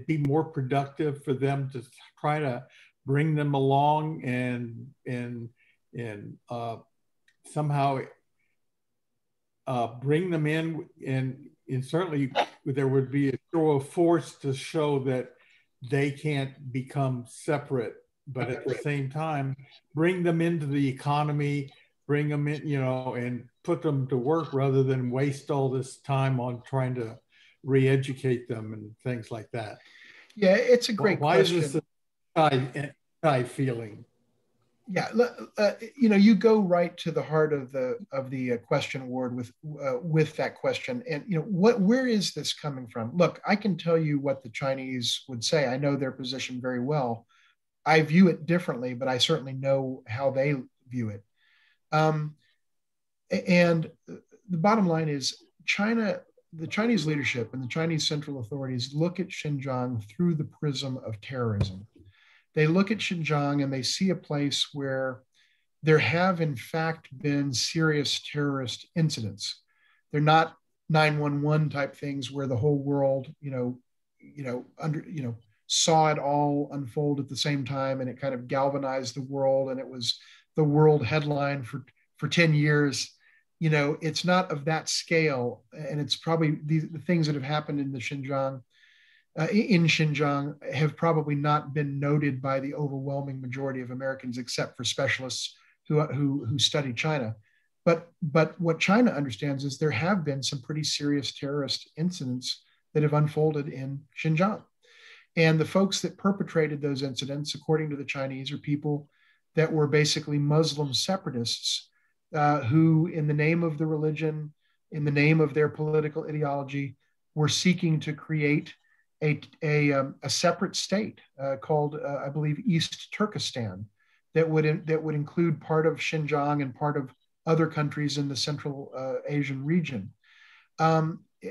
be more productive for them to try to bring them along and somehow bring them in, and certainly there would be a show of force to show that they can't become separate, but at the same time, bring them into the economy, bring them in, and put them to work rather than waste all this time on trying to re-educate them and things like that. Yeah, it's a great question. Why is this a feeling? Yeah, you go right to the heart of the question, Ward, with that question. And where is this coming from? Look, I can tell you what the Chinese would say. I know their position very well. I view it differently, but I certainly know how they view it. And the bottom line is the Chinese leadership and the Chinese central authorities look at Xinjiang through the prism of terrorism. They look at Xinjiang and they see a place where there have in fact been serious terrorist incidents. They're not 911 type things where the whole world, saw it all unfold at the same time and it kind of galvanized the world and it was the world headline for 10 years. It's not of that scale, and it's probably the things that have happened in the Xinjiang. In Xinjiang have probably not been noted by the overwhelming majority of Americans, except for specialists who study China. But what China understands is there have been some pretty serious terrorist incidents that have unfolded in Xinjiang. And the folks that perpetrated those incidents, according to the Chinese, are people that were basically Muslim separatists who, in the name of the religion, in the name of their political ideology, were seeking to create a separate state called, I believe, East Turkestan, that would include part of Xinjiang and part of other countries in the Central Asian region.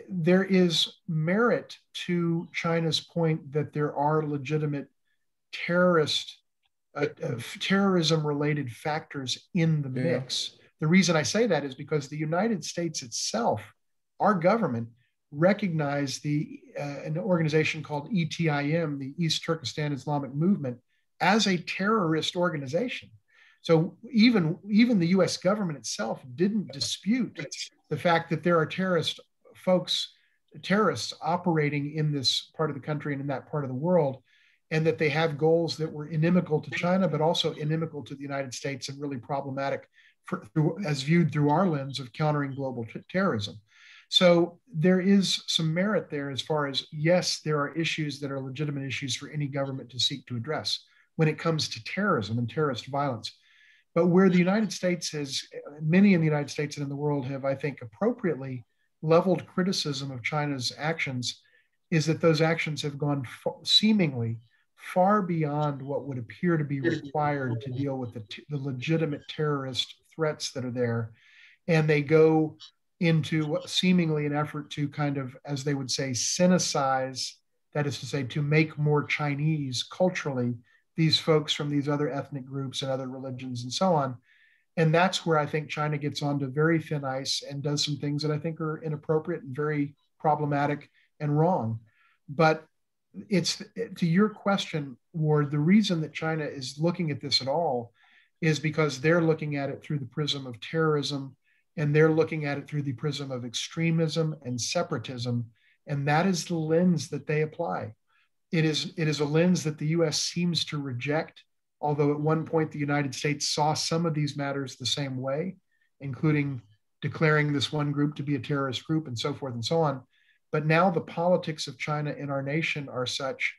There is merit to China's point that there are legitimate terrorism-related factors in the mix. The reason I say that is because the United States itself, our government, recognized an organization called ETIM, the East Turkestan Islamic Movement, as a terrorist organization. So even the U.S. government itself didn't dispute the fact that there are terrorists operating in this part of the country and in that part of the world, and that they have goals that were inimical to China, but also inimical to the United States and really problematic as viewed through our lens of countering global terrorism. So there is some merit there as far as, yes, there are issues that are legitimate issues for any government to seek to address when it comes to terrorism and terrorist violence. But where the United States many in the United States and in the world have, I think, appropriately leveled criticism of China's actions, is that those actions have gone seemingly far beyond what would appear to be required to deal with the legitimate terrorist threats that are there. And they go into seemingly an effort to kind of, as they would say, sinicize, that is to say, to make more Chinese culturally, these folks from these other ethnic groups and other religions and so on. And that's where I think China gets onto very thin ice and does some things that I think are inappropriate and very problematic and wrong. But it's, to your question, Ward, the reason that China is looking at this at all is because they're looking at it through the prism of terrorism, and they're looking at it through the prism of extremism and separatism. And that is the lens that they apply. It is a lens that the US seems to reject, although at one point the United States saw some of these matters the same way, including declaring this one group to be a terrorist group and so forth and so on. But now the politics of China in our nation are such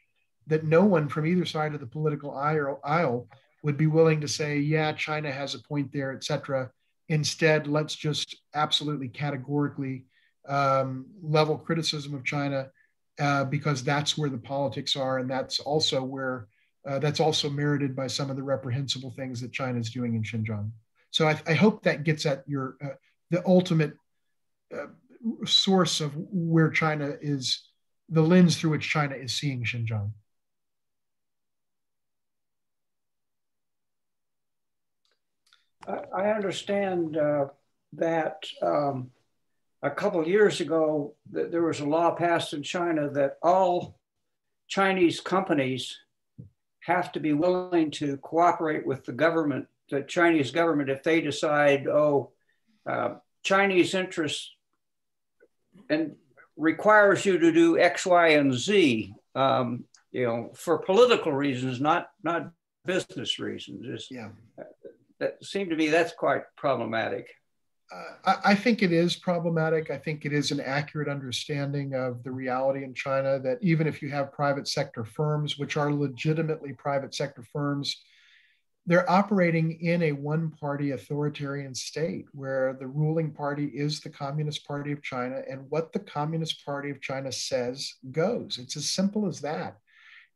that no one from either side of the political aisle would be willing to say, yeah, China has a point there, et cetera. Instead, let's just absolutely categorically level criticism of China because that's where the politics are, and that's also where that's also merited by some of the reprehensible things that China is doing in Xinjiang. So I hope that gets at your the ultimate source of where China is, the lens through which China is seeing Xinjiang. I understand that a couple of years ago, that there was a law passed in China that all Chinese companies have to be willing to cooperate with the government, the Chinese government, if they decide, Chinese interests and requires you to do X, Y, and Z, for political reasons, not business reasons. That seemed to me that's quite problematic. I think it is problematic. I think it is an accurate understanding of the reality in China that even if you have private sector firms, which are legitimately private sector firms, they're operating in a one-party authoritarian state where the ruling party is the Communist Party of China, and what the Communist Party of China says goes. It's as simple as that.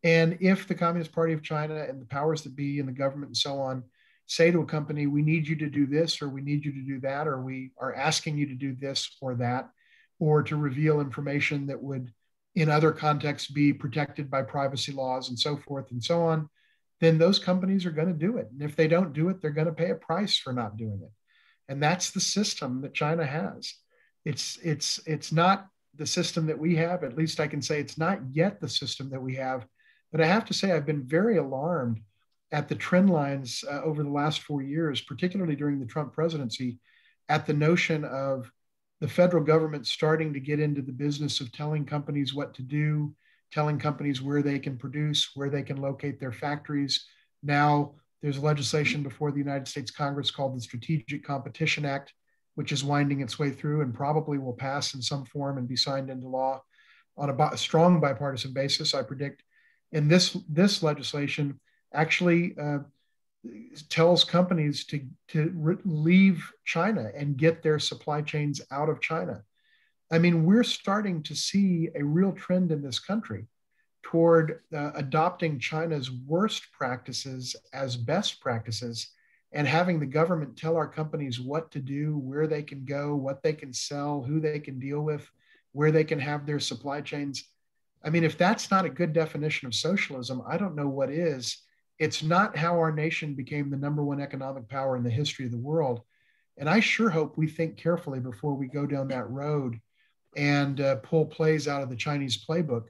And if the Communist Party of China and the powers that be and the government and so on say to a company, we need you to do this, or we need you to do that, or we are asking you to do this or that, or to reveal information that would in other contexts be protected by privacy laws and so forth and so on, then those companies are going to do it. And if they don't do it, they're going to pay a price for not doing it. And that's the system that China has. It's not the system that we have. At least I can say it's not yet the system that we have. But I have to say I've been very alarmed at the trend lines over the last 4 years, particularly during the Trump presidency, at the notion of the federal government starting to get into the business of telling companies what to do, telling companies where they can produce, where they can locate their factories. Now there's legislation before the United States Congress called the Strategic Competition Act, which is winding its way through and probably will pass in some form and be signed into law on a strong bipartisan basis, I predict. And this legislation actually tells companies to leave China and get their supply chains out of China. I mean, we're starting to see a real trend in this country toward adopting China's worst practices as best practices and having the government tell our companies what to do, where they can go, what they can sell, who they can deal with, where they can have their supply chains. I mean, if that's not a good definition of socialism, I don't know what is. It's not how our nation became the #1 economic power in the history of the world. And I sure hope we think carefully before we go down that road and pull plays out of the Chinese playbook.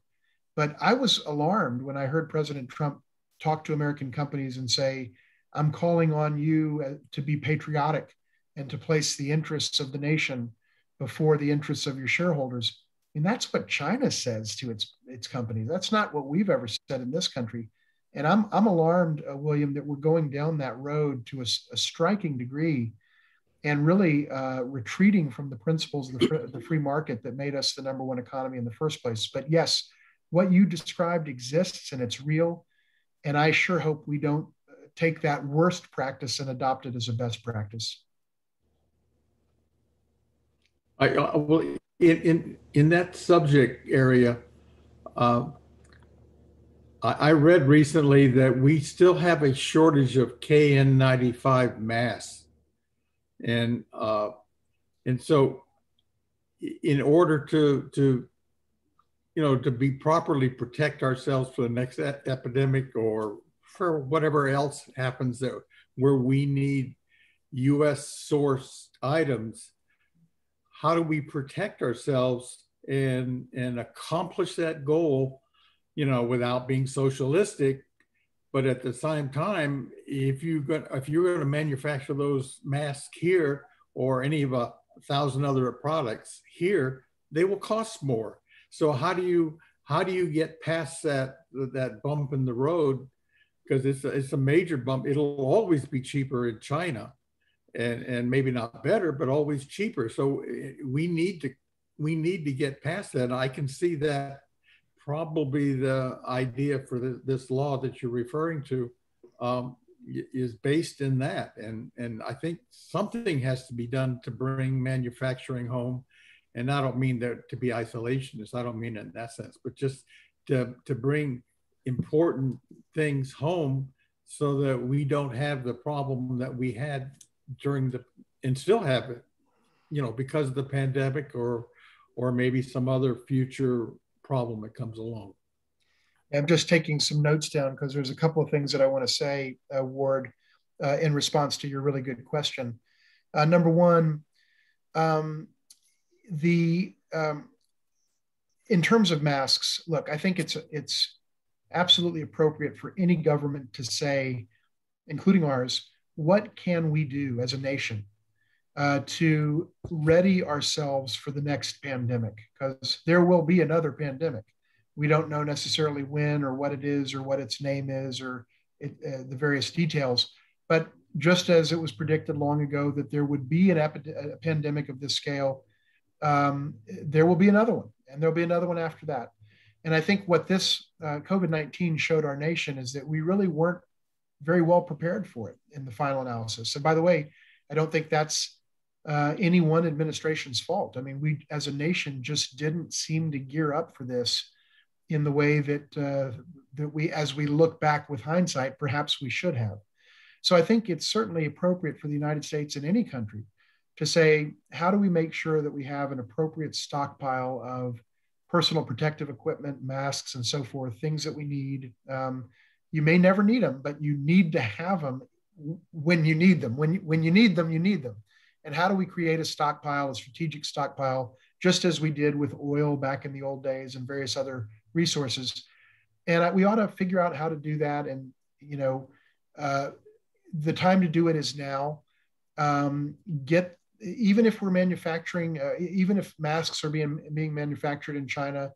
But I was alarmed when I heard President Trump talk to American companies and say, I'm calling on you to be patriotic and to place the interests of the nation before the interests of your shareholders. And that's what China says to its companies. That's not what we've ever said in this country. And I'm alarmed, William, that we're going down that road to a striking degree and really retreating from the principles of the free market that made us the #1 economy in the first place. But yes, what you described exists and it's real. And I sure hope we don't take that worst practice and adopt it as a best practice. Well, in that subject area, I read recently that we still have a shortage of KN95 masks, and so in order to be properly protect ourselves for the next epidemic or for whatever else happens where we need U.S. sourced items, how do we protect ourselves and accomplish that goal, without being socialistic? But at the same time, if you're going to manufacture those masks here or any of 1,000 other products here, they will cost more. So how do you get past that bump in the road? Because it's a major bump. It'll always be cheaper in China, and maybe not better, but always cheaper. So we need to get past that. And I can see that probably the idea for this law that you're referring to is based in that. And I think something has to be done to bring manufacturing home. And I don't mean that to be isolationist. I don't mean it in that sense, but just to bring important things home so that we don't have the problem that we had and still have it, because of the pandemic or maybe some other future problem that comes along. I'm just taking some notes down because there's a couple of things that I want to say, Ward, in response to your really good question. Number one, in terms of masks, look, I think it's absolutely appropriate for any government to say, including ours, what can we do as a nation to ready ourselves for the next pandemic? Because there will be another pandemic. We don't know necessarily when or what it is or what its name is or the various details. But just as it was predicted long ago that there would be a pandemic of this scale, there will be another one, and there'll be another one after that. And I think what this COVID-19 showed our nation is that we really weren't very well prepared for it in the final analysis. And by the way, I don't think that's any one administration's fault. I mean, we as a nation just didn't seem to gear up for this in the way that we, as we look back with hindsight, perhaps we should have. So I think it's certainly appropriate for the United States and any country to say, how do we make sure that we have an appropriate stockpile of personal protective equipment, masks, and so forth, things that we need. You may never need them, but you need to have them when you need them. When you need them, you need them. And how do we create a stockpile, a strategic stockpile, just as we did with oil back in the old days and various other resources? And we ought to figure out how to do that. And, the time to do it is now. Even if we're manufacturing, even if masks are being manufactured in China,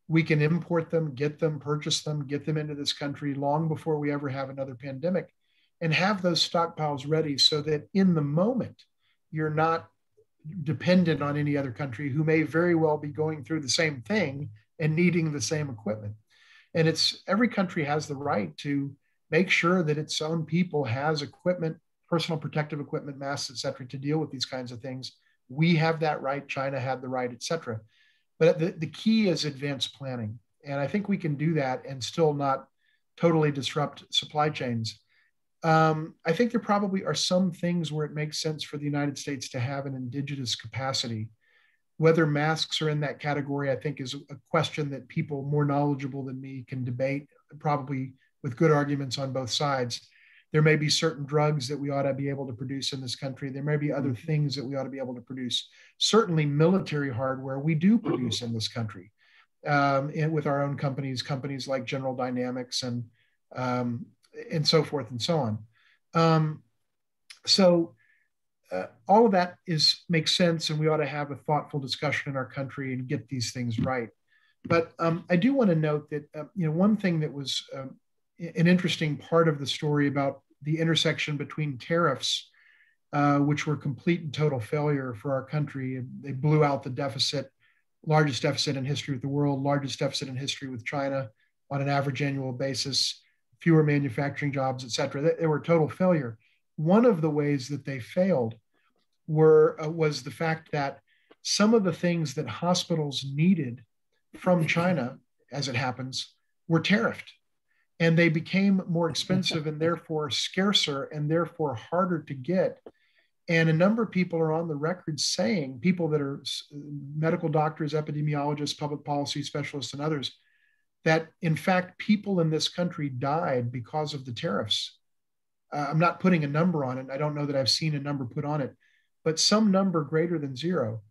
we can import them, get them, purchase them, get them into this country long before we ever have another pandemic, and have those stockpiles ready so that in the moment, you're not dependent on any other country who may very well be going through the same thing and needing the same equipment. And every country has the right to make sure that its own people has equipment, personal protective equipment, masks, et cetera, to deal with these kinds of things. We have that right. China had the right, et cetera. But the key is advanced planning. And I think we can do that and still not totally disrupt supply chains. I think there probably are some things where it makes sense for the United States to have an indigenous capacity. Whether masks are in that category, I think, is a question that people more knowledgeable than me can debate, probably with good arguments on both sides. There may be certain drugs that we ought to be able to produce in this country. There may be other things that we ought to be able to produce. Certainly military hardware we do produce in this country, and with our own companies like General Dynamics and so forth and so on. All of that makes sense, and we ought to have a thoughtful discussion in our country and get these things right. But I do want to note that one thing that was an interesting part of the story about the intersection between tariffs, which were complete and total failure for our country. They blew out the deficit, largest deficit in history with the world, largest deficit in history with China on an average annual basis, fewer manufacturing jobs, et cetera. They were a total failure. One of the ways that they failed was the fact that some of the things that hospitals needed from China, as it happens, were tariffed. And they became more expensive and therefore scarcer and therefore harder to get. And a number of people are on the record saying, people that are medical doctors, epidemiologists, public policy specialists, and others, that in fact, people in this country died because of the tariffs. I'm not putting a number on it. I don't know that I've seen a number put on it, but some number greater than zero.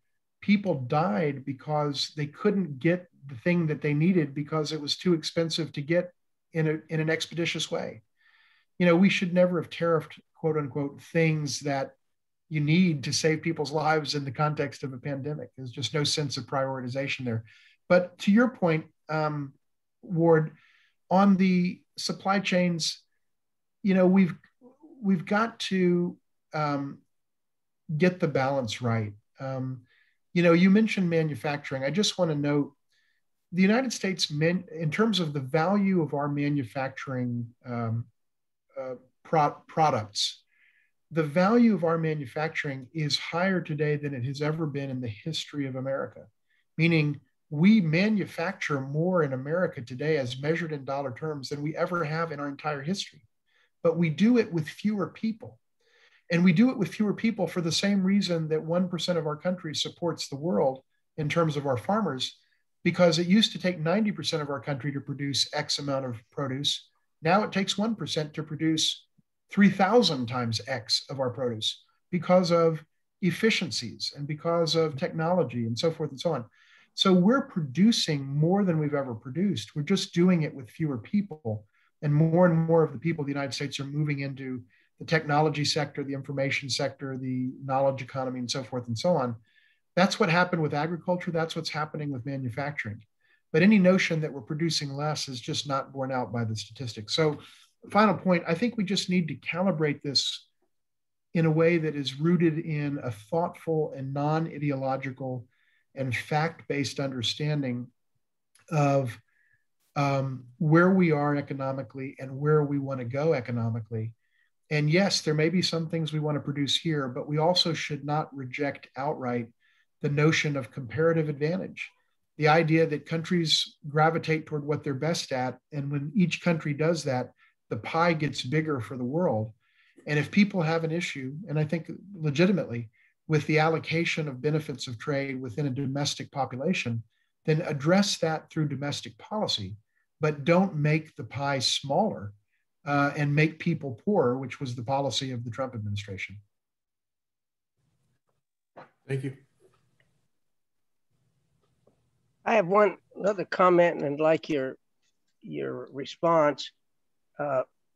People died because they couldn't get the thing that they needed because it was too expensive to get in an expeditious way. We should never have tariffed, quote unquote, things that you need to save people's lives in the context of a pandemic. There's just no sense of prioritization there. But to your point, Ward, on the supply chains, we've got to get the balance right. You mentioned manufacturing. I just want to note the United States, in terms of the value of our manufacturing products, the value of our manufacturing is higher today than it has ever been in the history of America, meaning we manufacture more in America today as measured in dollar terms than we ever have in our entire history. But we do it with fewer people. And we do it with fewer people for the same reason that 1% of our country supports the world in terms of our farmers, because it used to take 90% of our country to produce X amount of produce. Now it takes 1% to produce 3,000 times X of our produce because of efficiencies and because of technology and so forth and so on. So we're producing more than we've ever produced. We're just doing it with fewer people. And more of the people of the United States are moving into the technology sector, the information sector, the knowledge economy, and so forth and so on. That's what happened with agriculture. That's what's happening with manufacturing. But any notion that we're producing less is just not borne out by the statistics. So, final point, I think we just need to calibrate this in a way that is rooted in a thoughtful and non-ideological and fact-based understanding of where we are economically and where we want to go economically. And yes, there may be some things we want to produce here, but we also should not reject outright the notion of comparative advantage. The idea that countries gravitate toward what they're best at, and when each country does that, the pie gets bigger for the world. And if people have an issue, and I think legitimately, with the allocation of benefits of trade within a domestic population, then address that through domestic policy, but don't make the pie smaller and make people poorer, which was the policy of the Trump administration. Thank you. I have one other comment and like your response.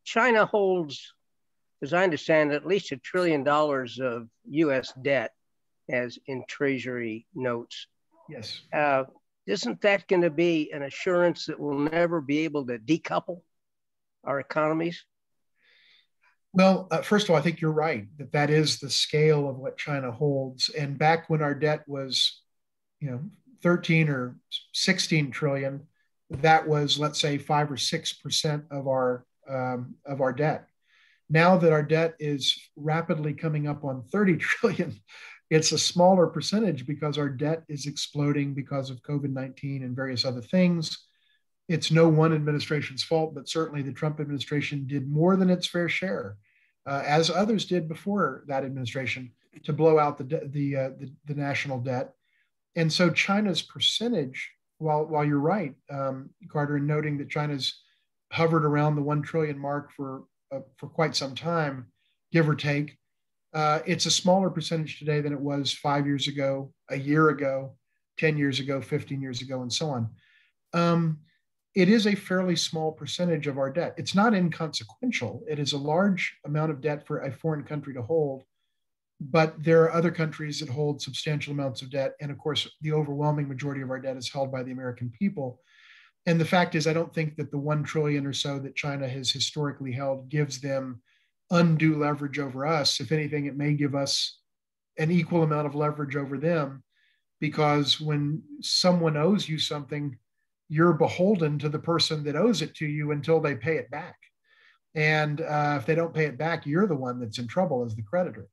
China holds, as I understand it, at least $1 trillion of U.S. debt as in treasury notes. Yes. Isn't that going to be an assurance that we'll never be able to decouple our economies? Well, first of all, I think you're right that is the scale of what China holds. And back when our debt was, 13 or 16 trillion, that was, let's say, 5 or 6% of our of our debt. Now that our debt is rapidly coming up on 30 trillion, it's a smaller percentage because our debt is exploding because of COVID-19 and various other things. It's no one administration's fault, but certainly the Trump administration did more than its fair share, as others did before that administration, to blow out the national debt. And so China's percentage, while you're right, Carter, in noting that China's hovered around the 1 trillion mark for quite some time, give or take, it's a smaller percentage today than it was 5 years ago, a year ago, 10 years ago, 15 years ago, and so on. It is a fairly small percentage of our debt. It's not inconsequential. It is a large amount of debt for a foreign country to hold, but there are other countries that hold substantial amounts of debt. And of course, the overwhelming majority of our debt is held by the American people. And the fact is, I don't think that the 1 trillion or so that China has historically held gives them undue leverage over us. If anything, it may give us an equal amount of leverage over them, because when someone owes you something, you're beholden to the person that owes it to you until they pay it back. And if they don't pay it back, you're the one that's in trouble as the creditor.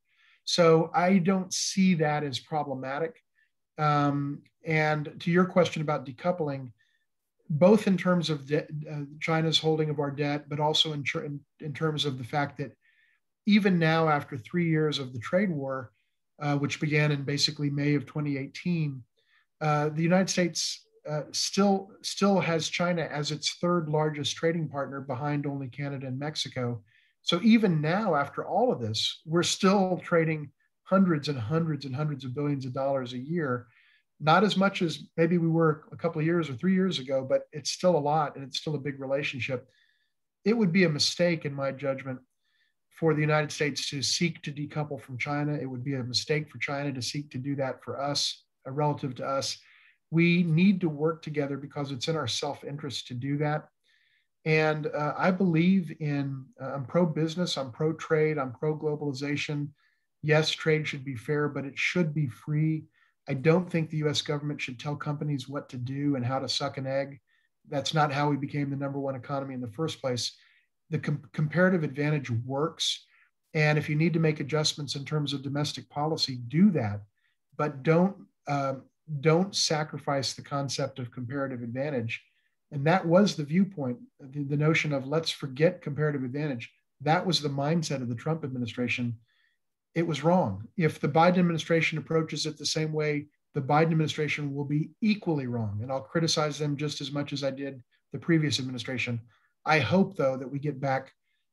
So I don't see that as problematic. And to your question about decoupling, both in terms of China's holding of our debt, but also in terms of the fact that even now, after 3 years of the trade war, which began in basically May of 2018, the United States still has China as its third largest trading partner, behind only Canada and Mexico. So even now, after all of this, we're still trading hundreds and hundreds and hundreds of billions of dollars a year. Not as much as maybe we were a couple of years or 3 years ago, but it's still a lot, and it's still a big relationship. It would be a mistake, in my judgment, for the United States to seek to decouple from China. It would be a mistake for China to seek to do that for us, relative to us. We need to work together because it's in our self-interest to do that. And I believe I'm pro-business, I'm pro-trade, I'm pro-globalization. Yes, trade should be fair, but it should be free. I don't think the US government should tell companies what to do and how to suck an egg. That's not how we became the #1 economy in the first place. The comparative advantage works. And if you need to make adjustments in terms of domestic policy, do that. But don't sacrifice the concept of comparative advantage. And that was the viewpoint, the notion of let's forget comparative advantage. That was the mindset of the Trump administration. It was wrong. If the Biden administration approaches it the same way, the Biden administration will be equally wrong. And I'll criticize them just as much as I did the previous administration. I hope, though, that we get back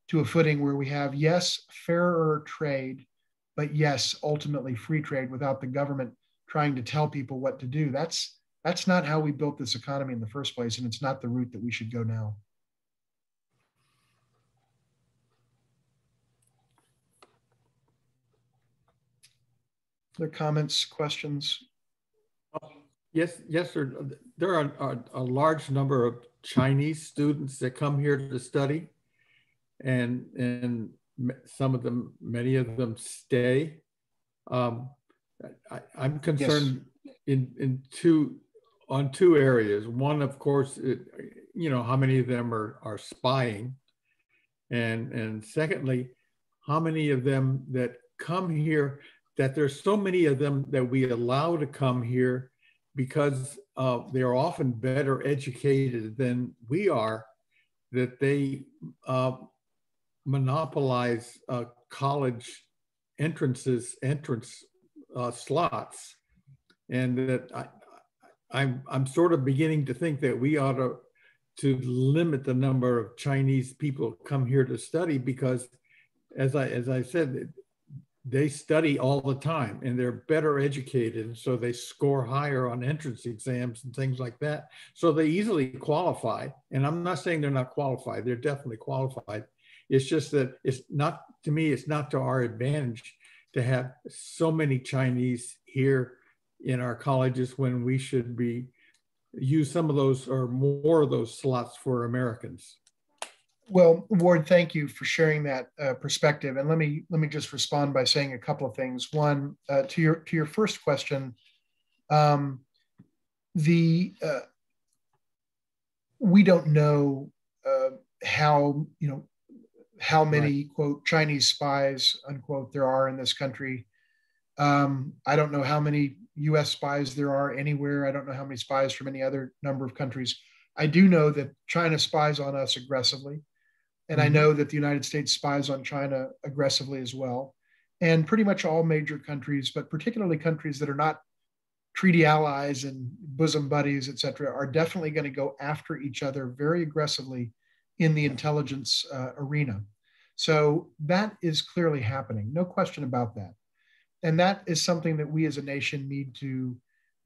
to a footing where we have, yes, fairer trade, but yes, ultimately free trade without the government trying to tell people what to do. That's not how we built this economy in the first place, and it's not the route that we should go now. Other comments, questions? Yes, sir. There are a large number of Chinese students that come here to study, and some of them, many of them stay. I'm concerned on two areas. One, of course, how many of them are spying, and secondly, how many of them that come here, that there's so many of them that we allow to come here because they are often better educated than we are, that they monopolize college entrance slots, and that I'm sort of beginning to think that we ought to limit the number of Chinese people come here to study, because as I said, they study all the time and they're better educated, so they score higher on entrance exams and things like that. So they easily qualify. And I'm not saying they're not qualified, they're definitely qualified. It's just that it's not, to me, it's not to our advantage to have so many Chinese here in our colleges when we should use some of those or more of those slots for Americans. Well, Ward, thank you for sharing that perspective. And let me just respond by saying a couple of things. One, to your first question, we don't know how how many, quote, Chinese spies, unquote, there are in this country. I don't know how many U.S. spies there are anywhere. I don't know how many spies from any other number of countries. I do know that China spies on us aggressively. And I know that the United States spies on China aggressively as well. And pretty much all major countries, but particularly countries that are not treaty allies and bosom buddies, et cetera, are definitely going to go after each other very aggressively in the intelligence arena. So that is clearly happening, no question about that. And that is something that we as a nation need to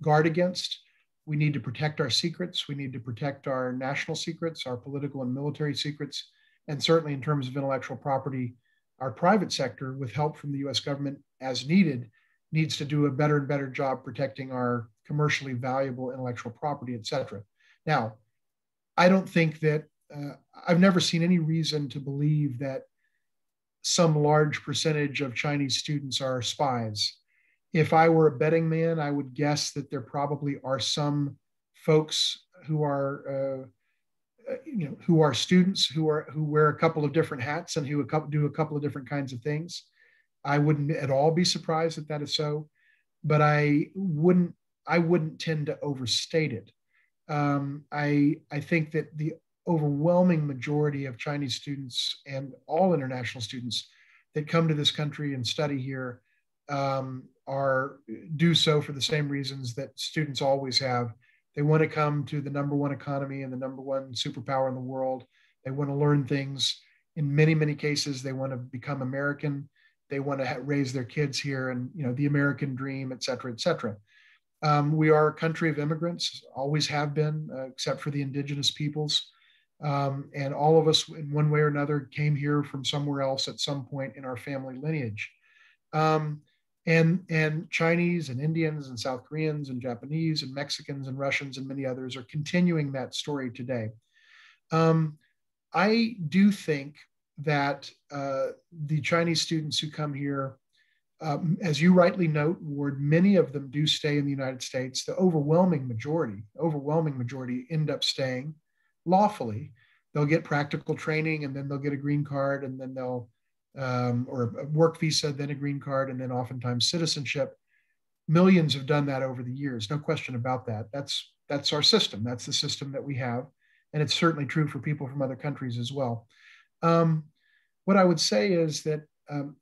guard against. We need to protect our secrets. We need to protect our national secrets, our political and military secrets, and certainly in terms of intellectual property, our private sector, with help from the US government as needed, needs to do a better and better job protecting our commercially valuable intellectual property, et cetera. Now, I don't think that, I've never seen any reason to believe that some large percentage of Chinese students are spies. If I were a betting man, I would guess that there probably are some folks who are, who are students who wear a couple of different hats and who do a couple of different kinds of things. I wouldn't at all be surprised that that is so, but I wouldn't tend to overstate it. I think that the overwhelming majority of Chinese students and all international students that come to this country and study here do so for the same reasons that students always have. They want to come to the number one economy and the number one superpower in the world. They want to learn things. In many, many cases, they want to become American. They want to raise their kids here, and the American dream, et cetera, et cetera. We are a country of immigrants, always have been, except for the indigenous peoples. And all of us, in one way or another, came here from somewhere else at some point in our family lineage. And Chinese and Indians and South Koreans and Japanese and Mexicans and Russians and many others are continuing that story today. I do think that the Chinese students who come here, as you rightly note, Ward, many of them do stay in the United States. The overwhelming majority end up staying lawfully. They'll get practical training, and then they'll get a green card, and then they'll or a work visa, then a green card, and then oftentimes citizenship. Millions have done that over the years, no question about that. That's our system. That's the system that we have, and it's certainly true for people from other countries as well. What I would say is that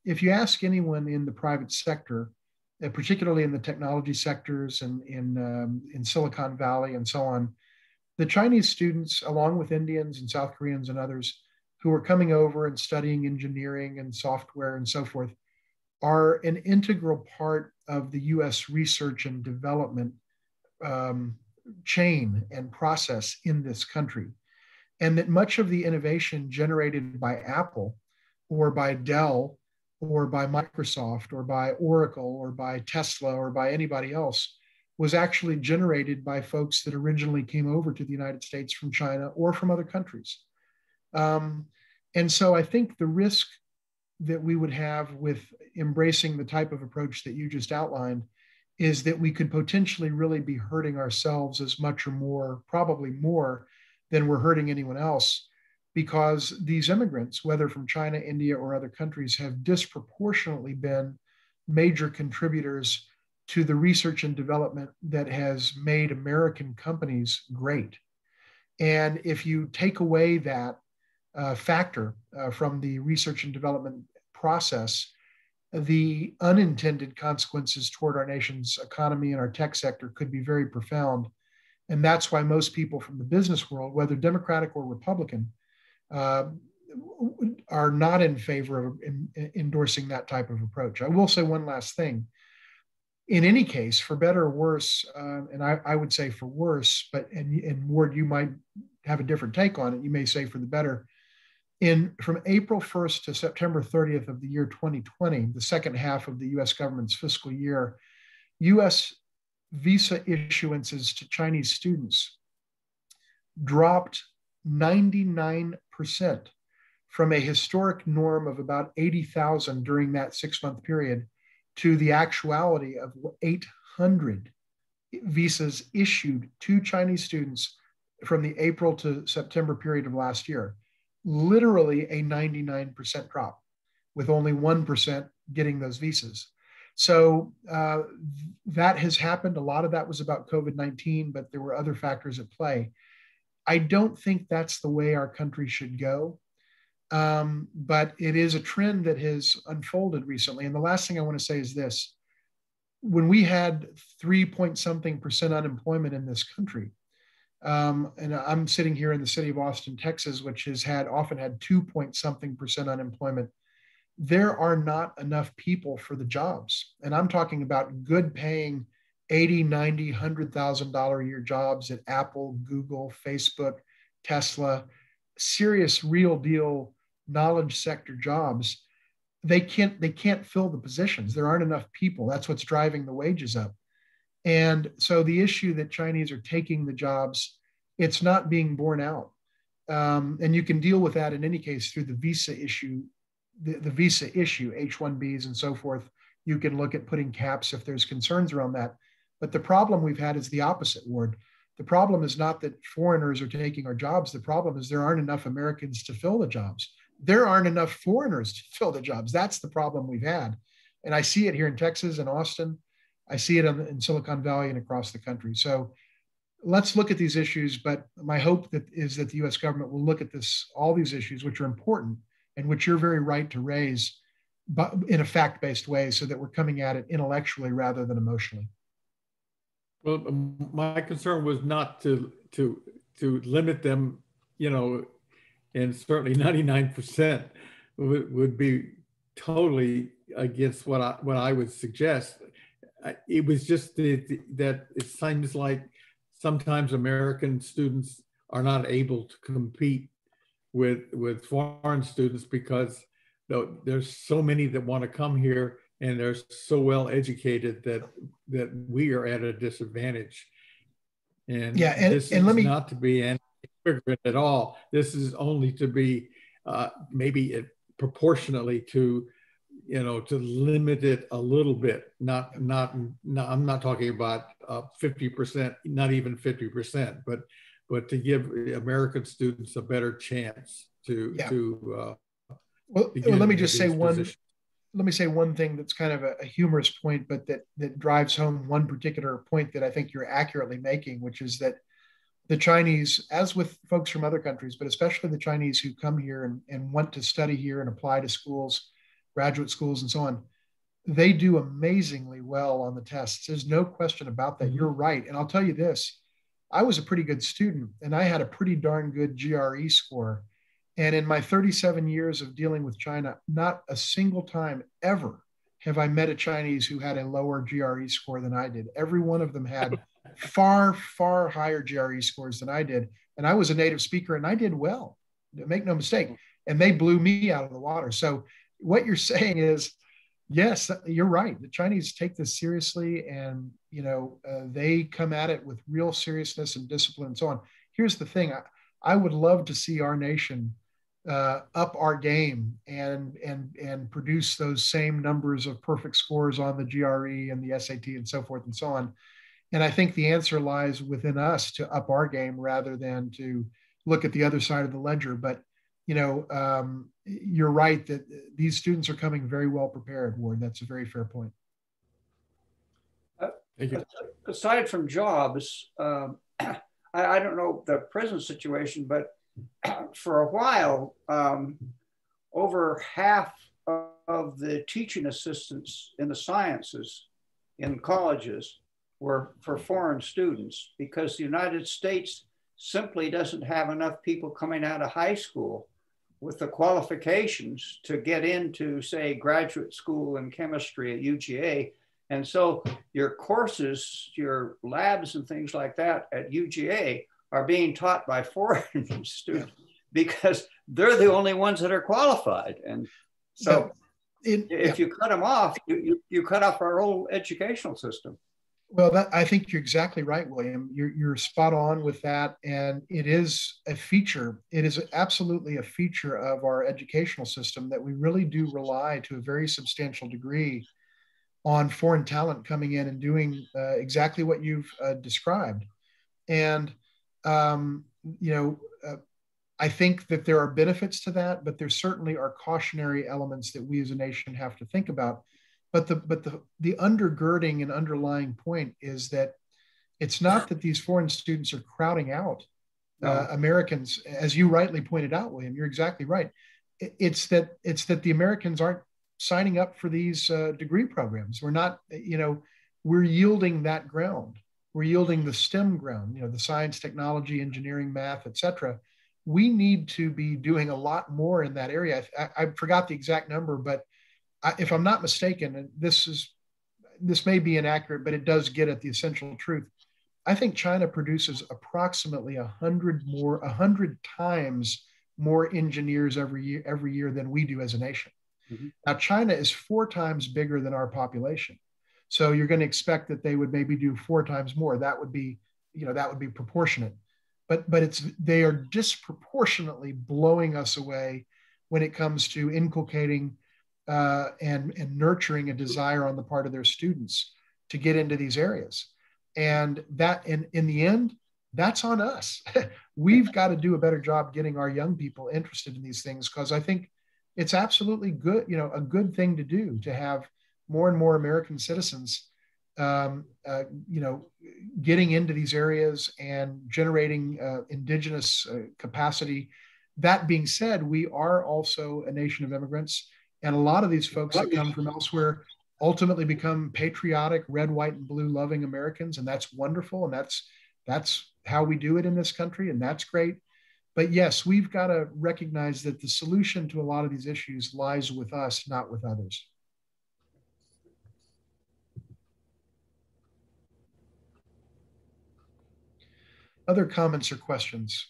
if you ask anyone in the private sector, particularly in the technology sectors and in Silicon Valley and so on, the Chinese students, along with Indians and South Koreans and others who are coming over and studying engineering and software and so forth, are an integral part of the US research and development chain and process in this country. And that much of the innovation generated by Apple or by Dell or by Microsoft or by Oracle or by Tesla or by anybody else was actually generated by folks that originally came over to the United States from China or from other countries. And so I think the risk that we would have with embracing the type of approach that you just outlined is that we could potentially really be hurting ourselves as much or more, probably more than we're hurting anyone else, because these immigrants, whether from China, India, or other countries, have disproportionately been major contributors to the research and development that has made American companies great. And if you take away that factor from the research and development process, the unintended consequences toward our nation's economy and our tech sector could be very profound. And that's why most people from the business world, whether Democratic or Republican, are not in favor of endorsing that type of approach. I will say one last thing. In any case, for better or worse, and I would say for worse, but and Ward, you might have a different take on it. You may say for the better. From April 1st to September 30th of the year 2020, the second half of the US government's fiscal year, US visa issuances to Chinese students dropped 99% from a historic norm of about 80,000 during that 6-month period to the actuality of 800 visas issued to Chinese students from the April to September period of last year. literally a 99% drop, with only 1% getting those visas. So that has happened. A lot of that was about COVID-19, but there were other factors at play. I don't think that's the way our country should go. But it is a trend that has unfolded recently. And the last thing I want to say is this. When we had 3-point-something% unemployment in this country, and I'm sitting here in the city of Austin, Texas, which has often had 2-point-something% unemployment, there are not enough people for the jobs. And I'm talking about good paying $80, $90, $100,000 a year jobs at Apple, Google, Facebook, Tesla, serious real deal knowledge sector jobs. They can't fill the positions. There aren't enough people. That's what's driving the wages up. And so the issue that Chinese are taking the jobs, it's not being borne out. And you can deal with that in any case through the visa issue, the visa issue, H-1Bs and so forth. You can look at putting caps if there's concerns around that. But the problem we've had is the opposite, Ward. The problem is not that foreigners are taking our jobs. The problem is there aren't enough Americans to fill the jobs. There aren't enough foreigners to fill the jobs. That's the problem we've had. And I see it here in Texas and Austin. I see it in Silicon Valley and across the country. So let's look at these issues. But my hope is that the U.S. government will look at all these issues, which are important and which you're very right to raise, but in a fact-based way, so that we're coming at it intellectually rather than emotionally. Well, my concern was not to limit them, and certainly 99% would be totally against what I would suggest. It was just that it seems like sometimes American students are not able to compete with foreign students because there's so many that want to come here and they're so well educated that we are at a disadvantage. And yeah, this is not to be anti-immigrant at all. This is only to be maybe proportionately to limit it a little bit. Not I'm not talking about 50%, not even 50%, but to give American students a better chance to let me just say let me say one thing that's kind of a humorous point, but that drives home one particular point that I think you're accurately making, which is that the Chinese, as with folks from other countries, but especially the Chinese who come here and want to study here and apply to schools, graduate schools and so on, they do amazingly well on the tests. There's no question about that. Mm-hmm. You're right. And I'll tell you this, I was a pretty good student and I had a pretty darn good GRE score. And in my 37 years of dealing with China, not a single time ever have I met a Chinese who had a lower GRE score than I did. Every one of them had far, far higher GRE scores than I did. And I was a native speaker and I did well, make no mistake. And they blew me out of the water. So what you're saying is, yes, you're right. The Chinese take this seriously and, they come at it with real seriousness and discipline and so on. Here's the thing. I would love to see our nation up our game and produce those same numbers of perfect scores on the GRE and the SAT and so forth and so on. And I think the answer lies within us to up our game rather than to look at the other side of the ledger. But, you're right that these students are coming very well prepared, Ward. That's a very fair point. Thank you. Aside from jobs, I don't know the present situation, but for a while, over half of the teaching assistants in the sciences in colleges were for foreign students because the United States simply doesn't have enough people coming out of high school with the qualifications to get into, say, graduate school in chemistry at UGA. And so your courses, your labs and things like that at UGA are being taught by foreign students because they're the only ones that are qualified. And so if you cut them off, you cut off our whole educational system. Well, I think you're exactly right, William. You're spot on with that. And it is a feature. It is absolutely a feature of our educational system that we really do rely to a very substantial degree on foreign talent coming in and doing exactly what you've described. And, I think that there are benefits to that, but there certainly are cautionary elements that we as a nation have to think about. But the undergirding and underlying point is that it's not that these foreign students are crowding out Americans, as you rightly pointed out, William. You're exactly right. It's that the Americans aren't signing up for these degree programs. We're not, we're yielding that ground. We're yielding the STEM ground, the science, technology, engineering, math, et cetera. We need to be doing a lot more in that area. I forgot the exact number, but if I'm not mistaken, and this may be inaccurate, but it does get at the essential truth. I think China produces approximately 100 times more engineers every year than we do as a nation. Mm-hmm. Now, China is 4 times bigger than our population. So you're going to expect that they would maybe do 4 times more. That would be proportionate. But they are disproportionately blowing us away when it comes to inculcating and nurturing a desire on the part of their students to get into these areas. And that, in the end, that's on us. We've got to do a better job getting our young people interested in these things, because I think it's absolutely good, a good thing to do, to have more and more American citizens, getting into these areas and generating indigenous capacity. That being said, we are also a nation of immigrants, and a lot of these folks that come from elsewhere ultimately become patriotic, red, white, and blue loving Americans. And that's wonderful. And that's how we do it in this country. And that's great. But yes, we've got to recognize that the solution to a lot of these issues lies with us, not with others. Other comments or questions?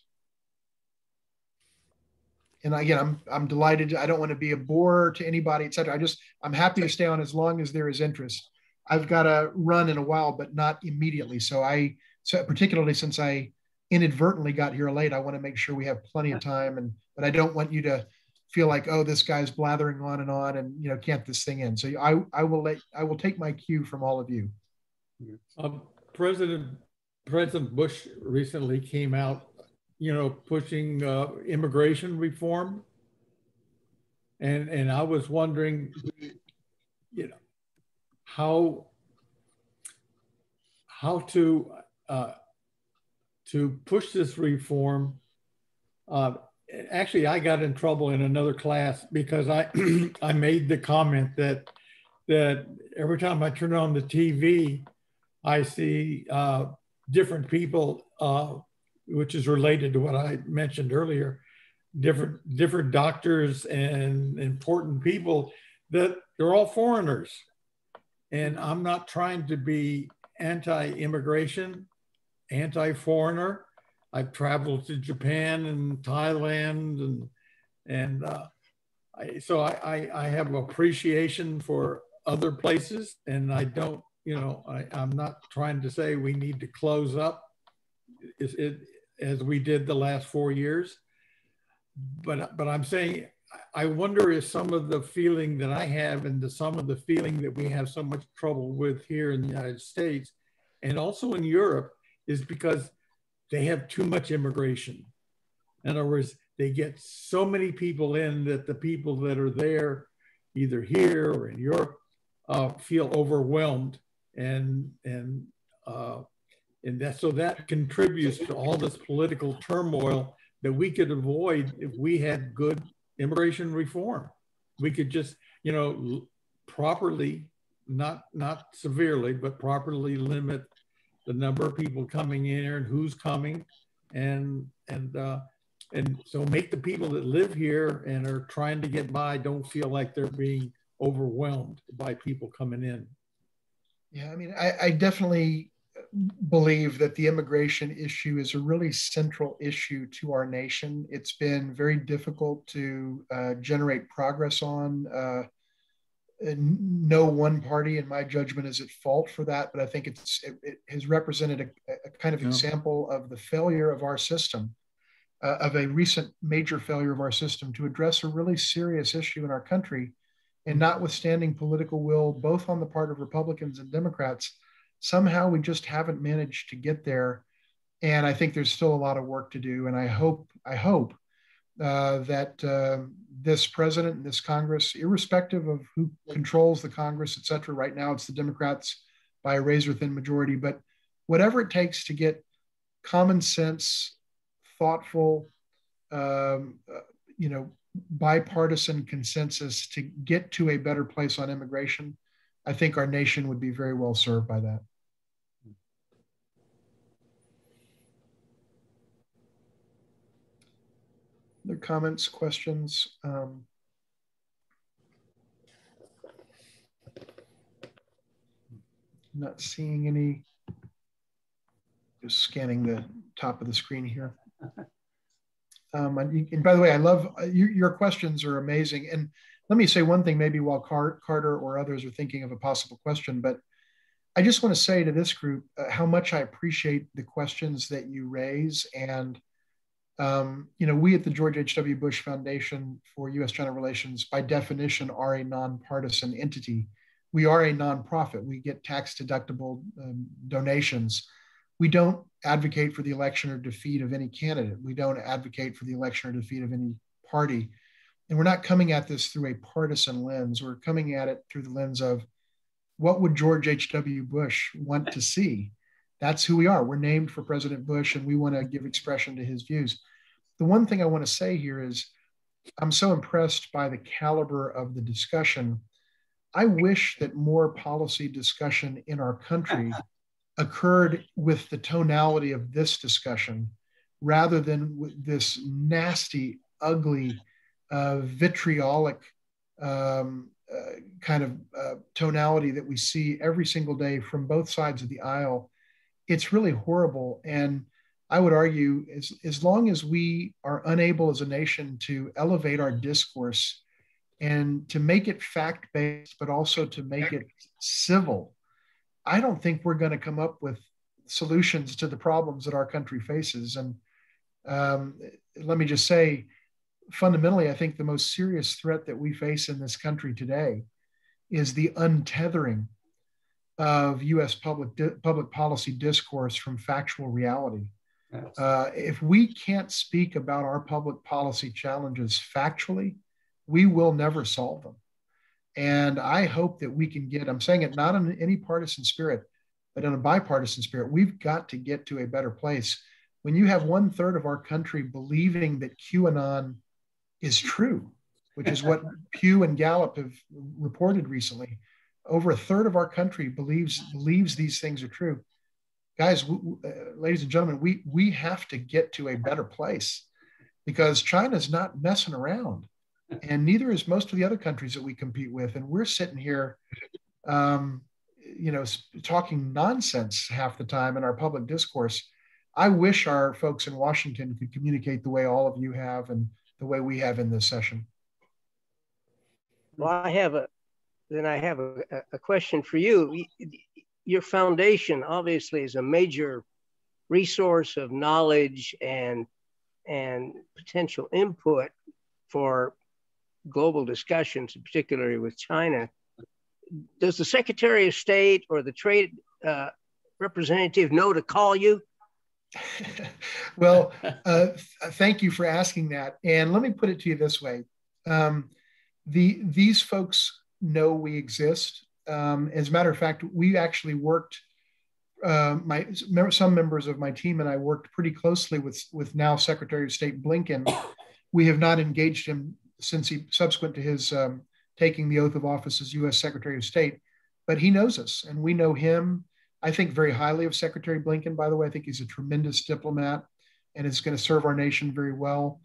And again, I'm delighted. I don't want to be a bore to anybody, et cetera. I'm happy to stay on as long as there is interest. I've got to run in a while, but not immediately. So particularly since I inadvertently got here late, I want to make sure we have plenty of time. But I don't want you to feel like, oh, this guy's blathering on and can't this thing end. So I will take my cue from all of you. President Bush recently came out, pushing immigration reform. And I was wondering, how to push this reform. Actually, I got in trouble in another class because I I made the comment that every time I turn on the TV, I see different people, which is related to what I mentioned earlier, different doctors and important people, that they're all foreigners. And I'm not trying to be anti-immigration, anti-foreigner. I've traveled to Japan and Thailand, so I have appreciation for other places, and I don't, I'm not trying to say we need to close up as we did the last 4 years, but I'm saying, I wonder if some of the feeling that I have and some of the feeling that we have so much trouble with here in the United States and also in Europe is because they have too much immigration. In other words, they get so many people in that the people that are there, either here or in Europe, feel overwhelmed, and that contributes to all this political turmoil that we could avoid if we had good immigration reform. We could just, properly, not severely, but properly limit the number of people coming in here and who's coming, and so make the people that live here and are trying to get by don't feel like they're being overwhelmed by people coming in. Yeah, I mean, I definitely believe that the immigration issue is a really central issue to our nation. It's been very difficult to generate progress on. No one party, in my judgment, is at fault for that, but I think it has represented a kind of example of the failure of our system, of a recent major failure of our system to address a really serious issue in our country. And notwithstanding political will, both on the part of Republicans and Democrats, somehow we just haven't managed to get there. And I think there's still a lot of work to do. And I hope that this president and this Congress, irrespective of who controls the Congress, et cetera, right now it's the Democrats by a razor-thin majority, but whatever it takes to get common sense, thoughtful, bipartisan consensus to get to a better place on immigration, I think our nation would be very well served by that. Other comments, questions? Not seeing any. Just scanning the top of the screen here. And by the way, I love your questions are amazing. And let me say one thing, maybe while Carter or others are thinking of a possible question, but I just want to say to this group how much I appreciate the questions that you raise. And, we at the George H.W. Bush Foundation for U.S. China Relations, by definition, are a nonpartisan entity. We are a nonprofit. We get tax-deductible donations. We don't advocate for the election or defeat of any candidate. We don't advocate for the election or defeat of any party. And we're not coming at this through a partisan lens. We're coming at it through the lens of what would George H.W. Bush want to see? That's who we are. We're named for President Bush, and we want to give expression to his views. The one thing I want to say here is I'm so impressed by the caliber of the discussion. I wish that more policy discussion in our country occurred with the tonality of this discussion rather than with this nasty, ugly, vitriolic kind of tonality that we see every single day from both sides of the aisle. It's really horrible. And I would argue as long as we are unable as a nation to elevate our discourse and to make it fact-based, but also to make it civil, I don't think we're going to come up with solutions to the problems that our country faces. And let me just say, fundamentally, I think the most serious threat that we face in this country today is the untethering of U.S. public policy discourse from factual reality. Yes. If we can't speak about our public policy challenges factually, we will never solve them. And I hope that we can get, I'm saying it not in any partisan spirit, but in a bipartisan spirit, we've got to get to a better place. When you have 1/3 of our country believing that QAnon is true, which is what Pew and Gallup have reported recently, over 1/3 of our country believes these things are true. Guys, ladies and gentlemen, we have to get to a better place because China's not messing around. And neither is most of the other countries that we compete with. And we're sitting here, talking nonsense half the time in our public discourse. I wish our folks in Washington could communicate the way all of you have and the way we have in this session. Well, I have a question for you. Your foundation obviously is a major resource of knowledge and potential input for global discussions, particularly with China. Does the Secretary of State or the trade representative know to call you? Well, thank you for asking that. And let me put it to you this way. These folks know we exist. As a matter of fact, we actually worked, some members of my team and I worked pretty closely with now Secretary of State Blinken. We have not engaged him since subsequent to his taking the oath of office as U.S. Secretary of State, but he knows us and we know him. I think very highly of Secretary Blinken, by the way. I think he's a tremendous diplomat and is going to serve our nation very well.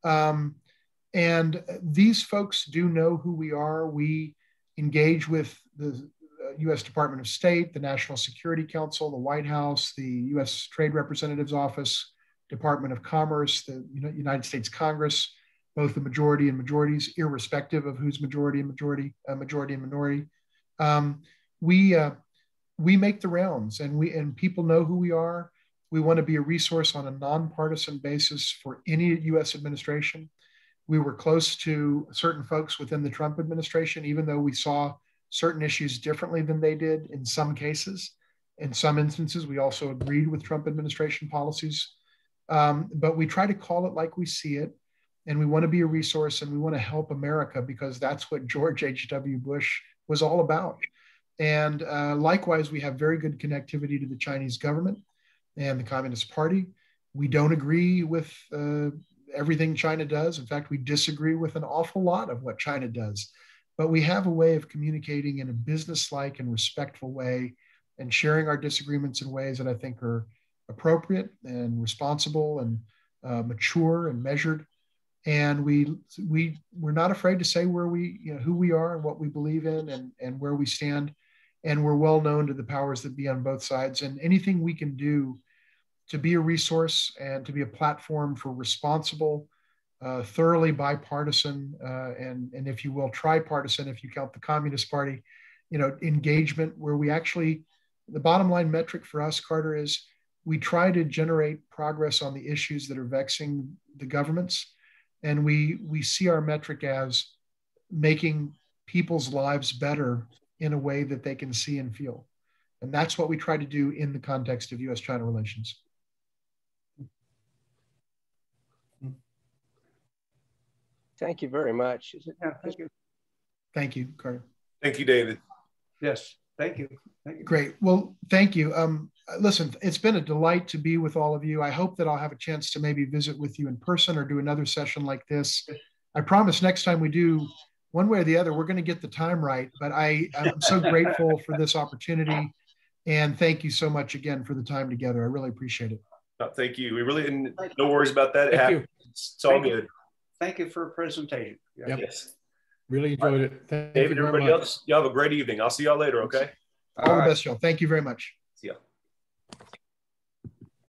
And these folks do know who we are. We engage with the U.S. Department of State, the National Security Council, the White House, the U.S. Trade Representative's Office, Department of Commerce, the United States Congress, both the majority and majorities, irrespective of who's majority and minority. We make the rounds and people know who we are. We want to be a resource on a nonpartisan basis for any U.S. administration. We were close to certain folks within the Trump administration, even though we saw certain issues differently than they did in some cases. In some instances, we also agreed with Trump administration policies. But we try to call it like we see it. and we want to be a resource, and we want to help America, because that's what George H.W. Bush was all about. And likewise, we have very good connectivity to the Chinese government and the Communist Party. We don't agree with everything China does. In fact, we disagree with an awful lot of what China does. But we have a way of communicating in a business-like and respectful way, and sharing our disagreements in ways that I think are appropriate and responsible and mature and measured. And we're not afraid to say where who we are and what we believe in, and where we stand. And we're well known to the powers that be on both sides. And anything we can do to be a resource and to be a platform for responsible, thoroughly bipartisan, and if you will, tripartisan, if you count the Communist Party, engagement, where we actually, the bottom line metric for us, Carter, is we try to generate progress on the issues that are vexing the governments. And we see our metric as making people's lives better in a way that they can see and feel. And that's what we try to do in the context of U.S. China relations. Thank you very much. Yeah, thank you. Thank you, Carter. Thank you, David. Yes, thank you. Thank you. Great. Well, thank you. Listen, it's been a delight to be with all of you. I hope that I'll have a chance to maybe visit with you in person or do another session like this. I promise next time we do, one way or the other, we're going to get the time right. But I'm so grateful for this opportunity. And thank you so much again for the time together. I really appreciate it. Thank you. We really, no worries about that. Thank you. It's all good. Thank you for a presentation. Yep. Yes. Really enjoyed it. Thank David, you very everybody much. else, y'all have a great evening. I'll see y'all later, okay? All the best, y'all. Thank you very much. See ya.